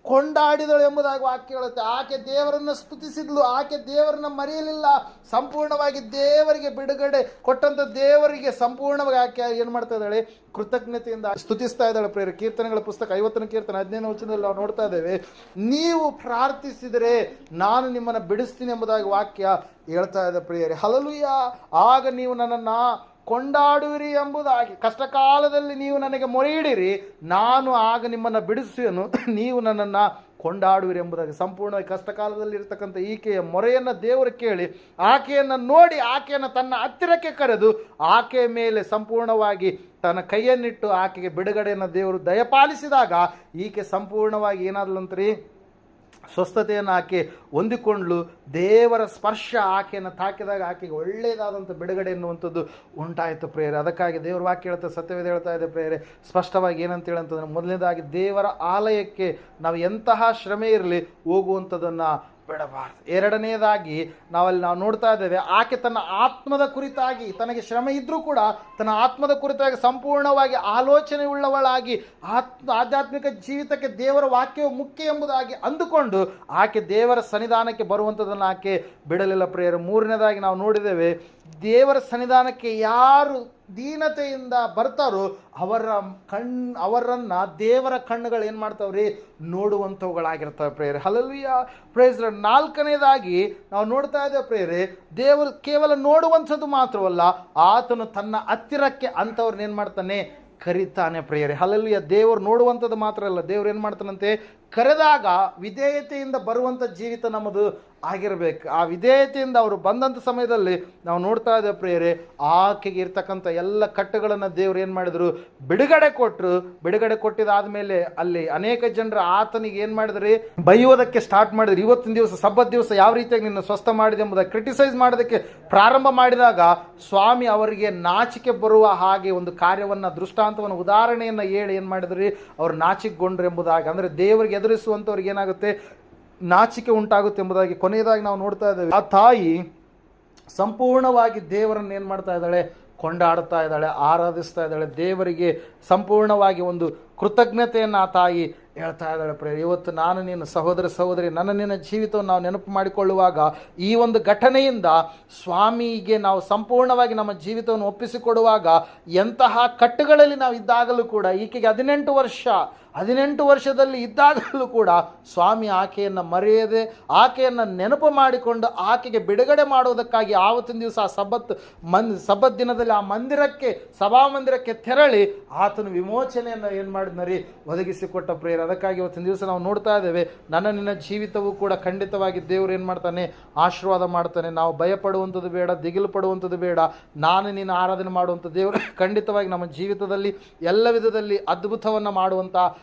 ಕೊಂಡಾಡಿದಳು ಎಂಬುದಾಗಿ ವಾಕ್ಯ ಹೇಳುತ್ತೆ. ಆಕೆ ದೇವರನ್ನು ಸ್ತುತಿಸಿದ್ಲು, ಆಕೆ ದೇವರನ್ನು ಮರೆಯಲಿಲ್ಲ. ಸಂಪೂರ್ಣವಾಗಿ ದೇವರಿಗೆ ಬಿಡುಗಡೆ ಕೊಟ್ಟಂಥ ದೇವರಿಗೆ ಸಂಪೂರ್ಣವಾಗಿ ಆಕೆ ಏನು ಮಾಡ್ತಾ ಇದ್ದಾಳೆ, ಕೃತಜ್ಞತೆಯಿಂದ ಸ್ತುತಿಸ್ತಾ ಇದ್ದಾಳೆ ಪ್ರೇರ. ಕೀರ್ತನೆಗಳ ಪುಸ್ತಕ 50ನೇ ಕೀರ್ತನೆ 15ನೇ ವಚನದಲ್ಲಿ ನಾವು ನೋಡ್ತಾ ಇದ್ದೇವೆ, ನೀವು ಪ್ರಾರ್ಥಿಸಿದರೆ ನಾನು ನಿಮ್ಮನ್ನು ಬಿಡಿಸ್ತೀನಿ ಎಂಬುದಾಗಿ ವಾಕ್ಯ ಹೇಳ್ತಾ ಇದೆ ಪ್ರಿಯರೇ. ಹಲ್ಲೆಲೂಯಾ. ಆಗ ನೀವು ನನ್ನನ್ನು ಕೊಂಡಾಡುವಿರಿ ಎಂಬುದಾಗಿ, ಕಷ್ಟಕಾಲದಲ್ಲಿ ನೀವು ನನಗೆ ಮೊರೆಯಿಡಿರಿ, ನಾನು ಆಗ ನಿಮ್ಮನ್ನು ಬಿಡಿಸುವೆನು, ನೀವು ನನ್ನನ್ನು ಕೊಂಡಾಡುವಿರಿ ಎಂಬುದಾಗಿ. ಸಂಪೂರ್ಣವಾಗಿ ಕಷ್ಟಕಾಲದಲ್ಲಿ ಇರ್ತಕ್ಕಂಥ ಈಕೆಯ ಮೊರೆಯನ್ನು ದೇವರು ಕೇಳಿ, ಆಕೆಯನ್ನು ನೋಡಿ, ಆಕೆಯನ್ನು ತನ್ನ ಹತ್ತಿರಕ್ಕೆ ಕರೆದು ಆಕೆಯ ಮೇಲೆ ಸಂಪೂರ್ಣವಾಗಿ ತನ್ನ ಕೈಯನ್ನಿಟ್ಟು ಆಕೆಗೆ ಬಿಡುಗಡೆಯನ್ನು ದೇವರು ದಯಪಾಲಿಸಿದಾಗ ಈಕೆ ಸಂಪೂರ್ಣವಾಗಿ ಏನಾದ್ಲಂತ್ರಿ, ಸ್ವಸ್ಥತೆಯನ್ನು ಆಕೆ ಹೊಂದಿಕೊಂಡ್ಲು. ದೇವರ ಸ್ಪರ್ಶ ಆಕೆಯನ್ನು ತಾಕಿದಾಗ ಆಕೆಗೆ ಒಳ್ಳೆಯದಾದಂಥ ಬಿಡುಗಡೆ ಎನ್ನುವಂಥದ್ದು ಉಂಟಾಯಿತು ಪ್ರೇಯರೆ. ಅದಕ್ಕಾಗಿ ದೇವರ ವಾಕ್ಯ ಹೇಳ್ತಾ, ಸತ್ಯವೇದ ಹೇಳ್ತಾ ಇದೆ ಪ್ರೇಯರೆ ಸ್ಪಷ್ಟವಾಗಿ ಏನಂತ ಹೇಳಂತಂದ್ರೆ, ಮೊದಲನೇದಾಗಿ ದೇವರ ಆಲಯಕ್ಕೆ ನಾವು ಎಂತಹ ಶ್ರಮೆ ಇರಲಿ ಹೋಗುವಂಥದ್ದನ್ನು ಬಿಡಬಾರ್ದು. ಎರಡನೇದಾಗಿ ನಾವು ನೋಡ್ತಾ ಇದ್ದೇವೆ, ಆಕೆ ತನ್ನ ಆತ್ಮದ ಕುರಿತಾಗಿ, ತನಗೆ ಶ್ರಮೆ ಇದ್ದರೂ ಕೂಡ ತನ್ನ ಆತ್ಮದ ಕುರಿತಾಗಿ ಸಂಪೂರ್ಣವಾಗಿ ಆಲೋಚನೆ ಉಳ್ಳವಳಾಗಿ ಆಧ್ಯಾತ್ಮಿಕ ಜೀವಿತಕ್ಕೆ ದೇವರ ವಾಕ್ಯವು ಮುಖ್ಯ ಎಂಬುದಾಗಿ ಅಂದುಕೊಂಡು ಆಕೆ ದೇವರ ಸನ್ನಿಧಾನಕ್ಕೆ ಬರುವಂಥದ್ದನ್ನು ಆಕೆ ಬಿಡಲಿಲ್ಲ ಪ್ರಿಯರು. ಮೂರನೇದಾಗಿ ನಾವು ನೋಡಿದ್ದೇವೆ, ದೇವರ ಸನ್ನಿಧಾನಕ್ಕೆ ಯಾರು ದೀನತೆಯಿಂದ ಬರ್ತಾರೋ ಅವರನ್ನು ದೇವರ ಕಣ್ಣುಗಳು ಏನು ಮಾಡ್ತಾವ್ರಿ, ನೋಡುವಂಥವುಗಳಾಗಿರ್ತವೆ ಪ್ರೇಯರೆ. ಹಲ್ಲೆಲೂಯಾ. Praise lord. ನಾಲ್ಕನೇದಾಗಿ ನಾವು ನೋಡ್ತಾ ಇದ್ದೇವೆ ಪ್ರೇಯರೆ, ದೇವರು ಕೇವಲ ನೋಡುವಂಥದ್ದು ಮಾತ್ರವಲ್ಲ, ಆತನು ತನ್ನ ಹತ್ತಿರಕ್ಕೆ ಅಂಥವ್ರನ್ನ ಏನು ಮಾಡ್ತಾನೆ, ಕರೀತಾನೆ ಪ್ರೇಯರೆ. ಹಲ್ಲೆಲೂಯಾ. ದೇವರು ನೋಡುವಂಥದ್ದು ಮಾತ್ರ ಅಲ್ಲ, ದೇವ್ರು ಏನು ಮಾಡ್ತಾನಂತೆ, ಕರೆದಾಗ ವಿಧೇಯತೆಯಿಂದ ಬರುವಂಥ ಜೀವಿತ ನಮ್ಮದು ಆಗಿರಬೇಕು. ಆ ವಿಧೇಯತೆಯಿಂದ ಅವರು ಬಂದಂಥ ಸಮಯದಲ್ಲಿ ನಾವು ನೋಡ್ತಾ ಇದ್ದೇವೆ ಪ್ರಿಯರೇ, ಆಕೆಗೆ ಇರ್ತಕ್ಕಂಥ ಎಲ್ಲ ಕಟ್ಟುಗಳನ್ನು ದೇವರು ಏನು ಮಾಡಿದರು, ಬಿಡುಗಡೆ ಕೊಟ್ಟರು. ಬಿಡುಗಡೆ ಕೊಟ್ಟಿದ್ದಾದಮೇಲೆ ಅಲ್ಲಿ ಅನೇಕ ಜನರು ಆತನಿಗೆ ಏನು ಮಾಡಿದ್ರಿ, ಬೈಯೋದಕ್ಕೆ ಸ್ಟಾರ್ಟ್ ಮಾಡಿದ್ರು. ಇವತ್ತಿನ ದಿವಸ ಸಬ್ಬತ್ ದಿವಸ ಯಾವ ರೀತಿಯಾಗಿ ನಿನ್ನ ಸ್ವಸ್ಥ ಮಾಡಿದೆ ಎಂಬುದಾಗಿ ಕ್ರಿಟಿಸೈಸ್ ಮಾಡೋದಕ್ಕೆ ಪ್ರಾರಂಭ ಮಾಡಿದಾಗ ಸ್ವಾಮಿ ಅವರಿಗೆ ನಾಚಿಕೆ ಬರುವ ಹಾಗೆ ಒಂದು ಕಾರ್ಯವನ್ನು, ದೃಷ್ಟಾಂತವನ್ನು, ಉದಾಹರಣೆಯನ್ನು ಹೇಳಿ ಏನು ಮಾಡಿದ್ರಿ, ಅವರು ನಾಚಿಕೆಗೊಂಡ್ರು ಎಂಬುದಾಗಿ. ಅಂದರೆ ದೇವರಿಗೆ ಎದುರಿಸುವಂಥವ್ರಿಗೆ ಏನಾಗುತ್ತೆ, ನಾಚಿಕೆ ಉಂಟಾಗುತ್ತೆ ಎಂಬುದಾಗಿ ಕೊನೆಯದಾಗಿ ನಾವು ನೋಡ್ತಾ ಇದ್ದೇವೆ. ಆ ತಾಯಿ ಸಂಪೂರ್ಣವಾಗಿ ದೇವರನ್ನು ಏನು ಮಾಡ್ತಾ ಇದ್ದಾಳೆ, ಕೊಂಡಾಡ್ತಾ ಇದ್ದಾಳೆ, ಆರಾಧಿಸ್ತಾ ಇದ್ದಾಳೆ. ದೇವರಿಗೆ ಸಂಪೂರ್ಣವಾಗಿ ಒಂದು ಕೃತಜ್ಞತೆಯನ್ನು ಆ ತಾಯಿ ಹೇಳ್ತಾ ಇದ್ದಾಳೆ ಪ್ರೇಯರ್. ಇವತ್ತು ನಾನು ನೀನು ಸಹೋದರಿ ನಿನ್ನ ಜೀವಿತವನ್ನು ನಾವು ನೆನಪು ಮಾಡಿಕೊಳ್ಳುವಾಗ ಈ ಒಂದು ಘಟನೆಯಿಂದ ಸ್ವಾಮಿಗೆ ನಾವು ಸಂಪೂರ್ಣವಾಗಿ ನಮ್ಮ ಜೀವಿತವನ್ನು ಒಪ್ಪಿಸಿಕೊಡುವಾಗ ಎಂತಹ ಕಟ್ಟುಗಳಲ್ಲಿ ನಾವು ಇದ್ದಾಗಲೂ ಕೂಡ ಈಕೆಗೆ 18 ವರ್ಷ 18 ವರ್ಷದಲ್ಲಿ ಇದ್ದಾಗಲೂ ಕೂಡ ಸ್ವಾಮಿ ಆಕೆಯನ್ನು ಮರೆಯದೆ ಆಕೆಯನ್ನು ನೆನಪು ಮಾಡಿಕೊಂಡು ಆಕೆಗೆ ಬಿಡುಗಡೆ ಮಾಡುವುದಕ್ಕಾಗಿ ಆವತ್ತಿನ ದಿವಸ ಆ ಸಬ್ಬತ್ ದಿನದಲ್ಲಿ ಆ ಮಂದಿರಕ್ಕೆ, ಸಭಾಮಂದಿರಕ್ಕೆ ತೆರಳಿ ಆತನು ವಿಮೋಚನೆಯನ್ನು ಏನು ಮಾಡಿದ್ನರಿ, ಒದಗಿಸಿಕೊಟ್ಟ ಪ್ರಿಯರೇ. ಅದಕ್ಕಾಗಿ ಇವತ್ತಿನ ದಿವಸ ನಾವು ನೋಡ್ತಾ ಇದ್ದೇವೆ, ನಿನ್ನ ಜೀವಿತವೂ ಕೂಡ ಖಂಡಿತವಾಗಿ ದೇವರು ಏನು ಮಾಡ್ತಾನೆ, ಆಶೀರ್ವಾದ ಮಾಡ್ತಾನೆ. ನಾವು ಭಯಪಡುವಂಥದ್ದು ಬೇಡ, ದಿಗಿಲು ಪಡುವಂಥದ್ದು ಬೇಡ. ನಾನು ನೀನು ಆರಾಧನೆ ಮಾಡುವಂಥ ದೇವರು ಖಂಡಿತವಾಗಿ ನಮ್ಮ ಜೀವಿತದಲ್ಲಿ ಎಲ್ಲ ವಿಧದಲ್ಲಿ ಅದ್ಭುತವನ್ನು ಮಾಡುವಂಥ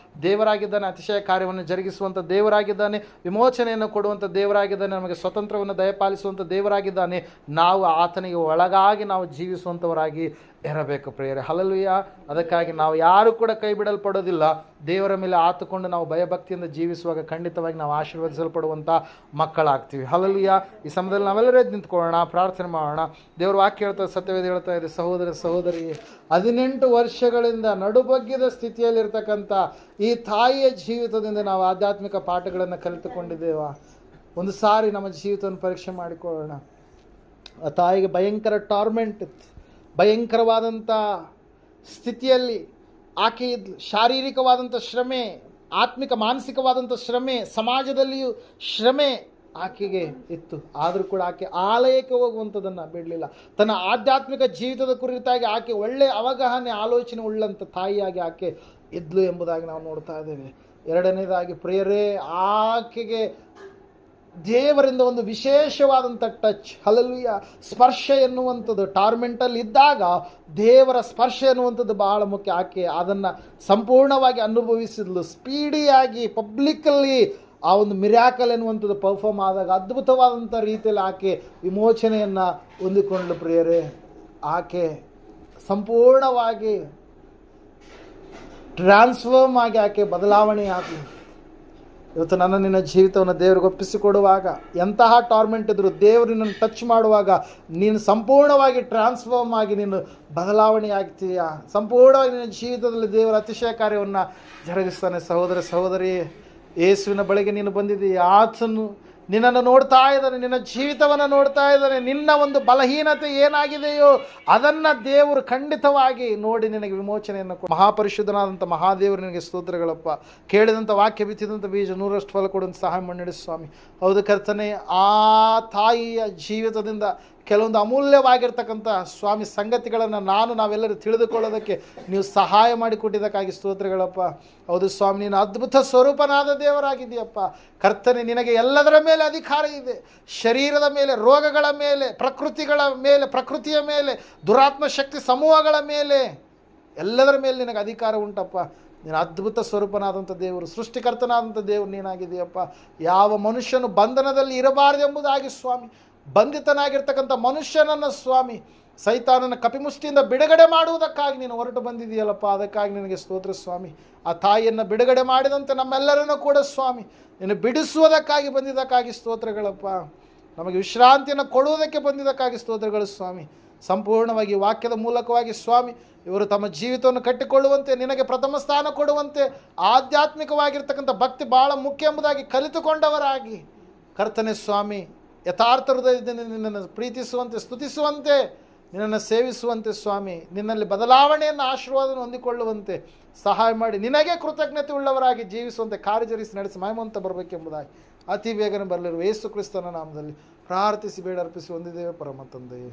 ದೇವರಾಗಿದ್ದಾನೆ, ಅತಿಶಯ ಕಾರ್ಯವನ್ನು ಜರುಗಿಸುವಂಥ ದೇವರಾಗಿದ್ದಾನೆ, ವಿಮೋಚನೆಯನ್ನು ಕೊಡುವಂಥ ದೇವರಾಗಿದ್ದಾನೆ, ನಮಗೆ ಸ್ವತಂತ್ರವನ್ನು ದಯಪಾಲಿಸುವಂಥ ದೇವರಾಗಿದ್ದಾನೆ. ನಾವು ಆತನಿಗೆ ಒಳಗಾಗಿ ನಾವು ಜೀವಿಸುವಂಥವರಾಗಿ ಇರಬೇಕು ಪ್ರಿಯರೇ. ಹಲ್ಲೆಲೂಯಾ. ಅದಕ್ಕಾಗಿ ನಾವು ಯಾರು ಕೂಡ ಕೈ ಬಿಡಲ್ಪಡೋದಿಲ್ಲ. ದೇವರ ಮೇಲೆ ಆತುಕೊಂಡು ನಾವು ಭಯಭಕ್ತಿಯಿಂದ ಜೀವಿಸುವಾಗ ಖಂಡಿತವಾಗಿ ನಾವು ಆಶೀರ್ವದಿಸಲ್ಪಡುವಂಥ ಮಕ್ಕಳಾಗ್ತೀವಿ. ಹಲ್ಲೆಲೂಯಾ. ಈ ಸಮಯದಲ್ಲಿ ನಾವೆಲ್ಲರೂ ಎದ್ದು ನಿಂತ್ಕೊಳ್ಳೋಣ, ಪ್ರಾರ್ಥನೆ ಮಾಡೋಣ. ದೇವರು ವಾಕ್ಯ ಹೇಳ್ತಾ, ಸತ್ಯವೇದ ಹೇಳ್ತಾ ಇದೆ, ಸಹೋದರ ಸಹೋದರಿ, 18 ವರ್ಷಗಳಿಂದ ನಡುಬಗ್ಗಿದ ಸ್ಥಿತಿಯಲ್ಲಿರ್ತಕ್ಕಂಥ ಈ ತಾಯಿಯ ಜೀವಿತದಿಂದ ನಾವು ಆಧ್ಯಾತ್ಮಿಕ ಪಾಠಗಳನ್ನು ಕಲಿತುಕೊಂಡಿದ್ದೇವಾ? ಒಂದು ಸಾರಿ ನಮ್ಮ ಜೀವಿತವನ್ನು ಪರೀಕ್ಷೆ ಮಾಡಿಕೊಳ್ಳೋಣ. ಆ ತಾಯಿಗೆ ಭಯಂಕರ ಟಾರ್ಮೆಂಟ್ ಇತ್ತು, ಭಯಂಕರವಾದಂಥ ಸ್ಥಿತಿಯಲ್ಲಿ ಆಕೆ ಇದ್ಲು. ಶಾರೀರಿಕವಾದಂಥ ಶ್ರಮೆ, ಆತ್ಮಿಕ ಮಾನಸಿಕವಾದಂಥ ಶ್ರಮೆ, ಸಮಾಜದಲ್ಲಿಯೂ ಶ್ರಮೆ ಆಕೆಗೆ ಇತ್ತು. ಆದರೂ ಕೂಡ ಆಕೆ ಆಲಯಕ್ಕೆ ಹೋಗುವಂಥದ್ದನ್ನು ಬಿಡಲಿಲ್ಲ. ತನ್ನ ಆಧ್ಯಾತ್ಮಿಕ ಜೀವಿತದ ಕುರಿತಾಗಿ ಆಕೆ ಒಳ್ಳೆಯ ಅವಗಾಹನೆ, ಆಲೋಚನೆ ಉಳ್ಳಂಥ ತಾಯಿಯಾಗಿ ಆಕೆ ಇದ್ಲು ಎಂಬುದಾಗಿ ನಾವು ನೋಡ್ತಾ ಇದ್ದೇವೆ. ಎರಡನೇದಾಗಿ ಪ್ರಿಯರೇ, ಆಕೆಗೆ ದೇವರಿಂದ ಒಂದು ವಿಶೇಷವಾದಂಥ ಟಚ್, ಹಲ್ಲೆಲೂಯಾ, ಸ್ಪರ್ಶ ಎನ್ನುವಂಥದ್ದು. ಟಾರ್ಮೆಂಟಲ್ಲಿ ಇದ್ದಾಗ ದೇವರ ಸ್ಪರ್ಶ ಎನ್ನುವಂಥದ್ದು ಬಹಳ ಮುಖ್ಯ. ಆಕೆ ಅದನ್ನು ಸಂಪೂರ್ಣವಾಗಿ ಅನುಭವಿಸಿದ್ಲು. ಸ್ಪೀಡಿಯಾಗಿ ಪಬ್ಲಿಕ್ಕಲ್ಲಿ ಆ ಒಂದು ಮಿರಾಕಲ್ ಎನ್ನುವಂಥದ್ದು ಪರ್ಫಾರ್ಮ್ ಆದಾಗ ಅದ್ಭುತವಾದಂಥ ರೀತಿಯಲ್ಲಿ ಆಕೆ ವಿಮೋಚನೆಯನ್ನು ಹೊಂದಿಕೊಂಡ್ಳು ಪ್ರಿಯರೇ. ಆಕೆ ಸಂಪೂರ್ಣವಾಗಿ ಟ್ರಾನ್ಸ್ಫಾರ್ಮ್ ಆಗಿ ಆಕೆ ಬದಲಾವಣೆ ಆಗಲಿ. ಇವತ್ತು ನಿನ್ನ ಜೀವಿತವನ್ನು ದೇವರಿಗೆ ಒಪ್ಪಿಸಿಕೊಡುವಾಗ, ಎಂತಹ ಟಾರ್ಮೆಂಟ್ ಇದ್ದರೂ ದೇವರು ನಿನ್ನನ್ನು ಟಚ್ ಮಾಡುವಾಗ ನೀನು ಸಂಪೂರ್ಣವಾಗಿ ಟ್ರಾನ್ಸ್ಫಾರ್ಮ್ ಆಗಿ ನೀನು ಬದಲಾವಣೆ ಆಗ್ತೀಯ. ಸಂಪೂರ್ಣವಾಗಿ ನಿನ್ನ ಜೀವಿತದಲ್ಲಿ ದೇವರ ಅತಿಶಯ ಕಾರ್ಯವನ್ನು ಜರುಗಿಸ್ತಾನೆ. ಸಹೋದರ ಸಹೋದರಿ, ಯೇಸುವಿನ ಬಳಿಗೆ ನೀನು ಬಂದಿದ್ದೀಯ. ಆತನು ನಿನ್ನನ್ನು ನೋಡ್ತಾ ಇದ್ದಾನೆ, ನಿನ್ನ ಜೀವಿತವನ್ನು ನೋಡ್ತಾ ಇದ್ದಾನೆ. ನಿನ್ನ ಒಂದು ಬಲಹೀನತೆ ಏನಾಗಿದೆಯೋ ಅದನ್ನು ದೇವರು ಖಂಡಿತವಾಗಿ ನೋಡಿ ನಿನಗೆ ವಿಮೋಚನೆಯನ್ನು ಮಹಾಪರಿಶುದ್ಧನಾದಂಥ ಮಹಾದೇವರು ನಿನಗೆ ಸ್ತೋತ್ರಗಳಪ್ಪ. ಕೇಳಿದಂಥ ವಾಕ್ಯ ಬಿತ್ತಿದಂಥ ಬೀಜ 100ರಷ್ಟು ಫಲ ಕೊಡುವಂಥ ಸಹಾಯ ಮಾಡಿ ಸ್ವಾಮಿ. ಹೌದು ಕರ್ತನೆ, ಆ ತಾಯಿಯ ಜೀವಿತದಿಂದ ಕೆಲವೊಂದು ಅಮೂಲ್ಯವಾಗಿರ್ತಕ್ಕಂಥ ಸ್ವಾಮಿ ಸಂಗತಿಗಳನ್ನು ನಾವೆಲ್ಲರೂ ತಿಳಿದುಕೊಳ್ಳೋದಕ್ಕೆ ನೀವು ಸಹಾಯ ಮಾಡಿಕೊಟ್ಟಿದ್ದಕ್ಕಾಗಿ ಸ್ತೋತ್ರಗಳಪ್ಪ. ಹೌದು ಸ್ವಾಮಿ, ನೀನು ಅದ್ಭುತ ಸ್ವರೂಪನಾದ ದೇವರಾಗಿದೆಯಪ್ಪ. ಕರ್ತನೆ, ನಿನಗೆ ಎಲ್ಲದರ ಮೇಲೆ ಅಧಿಕಾರ ಇದೆ. ಶರೀರದ ಮೇಲೆ, ರೋಗಗಳ ಮೇಲೆ, ಪ್ರಕೃತಿಯ ಮೇಲೆ, ದುರಾತ್ಮ ಶಕ್ತಿ ಸಮೂಹಗಳ ಮೇಲೆ, ಎಲ್ಲದರ ಮೇಲೆ ನಿನಗೆ ಅಧಿಕಾರ ಉಂಟಪ್ಪ. ನೀನು ಅದ್ಭುತ ಸ್ವರೂಪನಾದಂಥ ದೇವರು, ಸೃಷ್ಟಿಕರ್ತನಾದಂಥ ದೇವರು ನೀನಾಗಿದೆಯಪ್ಪ. ಯಾವ ಮನುಷ್ಯನು ಬಂಧನದಲ್ಲಿ ಇರಬಾರದೆಂಬುದಾಗಿ ಸ್ವಾಮಿ, ಬಂಧಿತನಾಗಿರ್ತಕ್ಕಂಥ ಮನುಷ್ಯನನ್ನು ಸ್ವಾಮಿ ಸೈತಾನನ ಕಪಿಮುಷ್ಟಿಯಿಂದ ಬಿಡುಗಡೆ ಮಾಡುವುದಕ್ಕಾಗಿ ನೀನು ಹೊರಟು ಬಂದಿದೆಯಲ್ಲಪ್ಪ. ಅದಕ್ಕಾಗಿ ನಿನಗೆ ಸ್ತೋತ್ರ ಸ್ವಾಮಿ. ಆ ತಾಯಿಯನ್ನು ಬಿಡುಗಡೆ ಮಾಡಿದಂತೆ ನಮ್ಮೆಲ್ಲರನ್ನೂ ಕೂಡ ಸ್ವಾಮಿ ನೀನು ಬಿಡಿಸುವುದಕ್ಕಾಗಿ ಬಂದಿದ್ದಕ್ಕಾಗಿ ಸ್ತೋತ್ರಗಳಪ್ಪ. ನಮಗೆ ವಿಶ್ರಾಂತಿಯನ್ನು ಕೊಡುವುದಕ್ಕೆ ಬಂದಿದ್ದಕ್ಕಾಗಿ ಸ್ತೋತ್ರಗಳು ಸ್ವಾಮಿ. ಸಂಪೂರ್ಣವಾಗಿ ವಾಕ್ಯದ ಮೂಲಕವಾಗಿ ಸ್ವಾಮಿ ಇವರು ತಮ್ಮ ಜೀವಿತವನ್ನು ಕಟ್ಟಿಕೊಳ್ಳುವಂತೆ, ನಿನಗೆ ಪ್ರಥಮ ಸ್ಥಾನ ಕೊಡುವಂತೆ, ಆಧ್ಯಾತ್ಮಿಕವಾಗಿರ್ತಕ್ಕಂಥ ಭಕ್ತಿ ಬಹಳ ಮುಖ್ಯ ಎಂಬುದಾಗಿ ಕಲಿತುಕೊಂಡವರಾಗಿ ಕರ್ತನೆ ಸ್ವಾಮಿ, ಯಥಾರ್ಥ ಹೃದಯದಿಂದ ನಿನ್ನನ್ನು ಪ್ರೀತಿಸುವಂತೆ, ಸ್ತುತಿಸುವಂತೆ, ನಿನ್ನನ್ನು ಸೇವಿಸುವಂತೆ ಸ್ವಾಮಿ, ನಿನ್ನಲ್ಲಿ ಬದಲಾವಣೆಯನ್ನು, ಆಶೀರ್ವಾದವನ್ನು ಹೊಂದಿಕೊಳ್ಳುವಂತೆ ಸಹಾಯ ಮಾಡಿ, ನಿನಗೆ ಕೃತಜ್ಞತೆ ಉಳ್ಳವರಾಗಿ ಜೀವಿಸುವಂತೆ ಕಾರ್ಯಜರಿಸಿ ನಡೆಸಿ ಮಹಿಮಂತ ಬರಬೇಕೆಂಬುದಾಗಿ ಅತಿ ಬೇಗನೆ ಬರಲಿರುವ ಯೇಸು ಕ್ರಿಸ್ತನ ನಾಮದಲ್ಲಿ ಪ್ರಾರ್ಥಿಸಿ ಬೇಡ ಅರ್ಪಿಸಿ ಹೊಂದಿದ್ದೇವೆ ಪರಮ ತಂದೆಯೇ.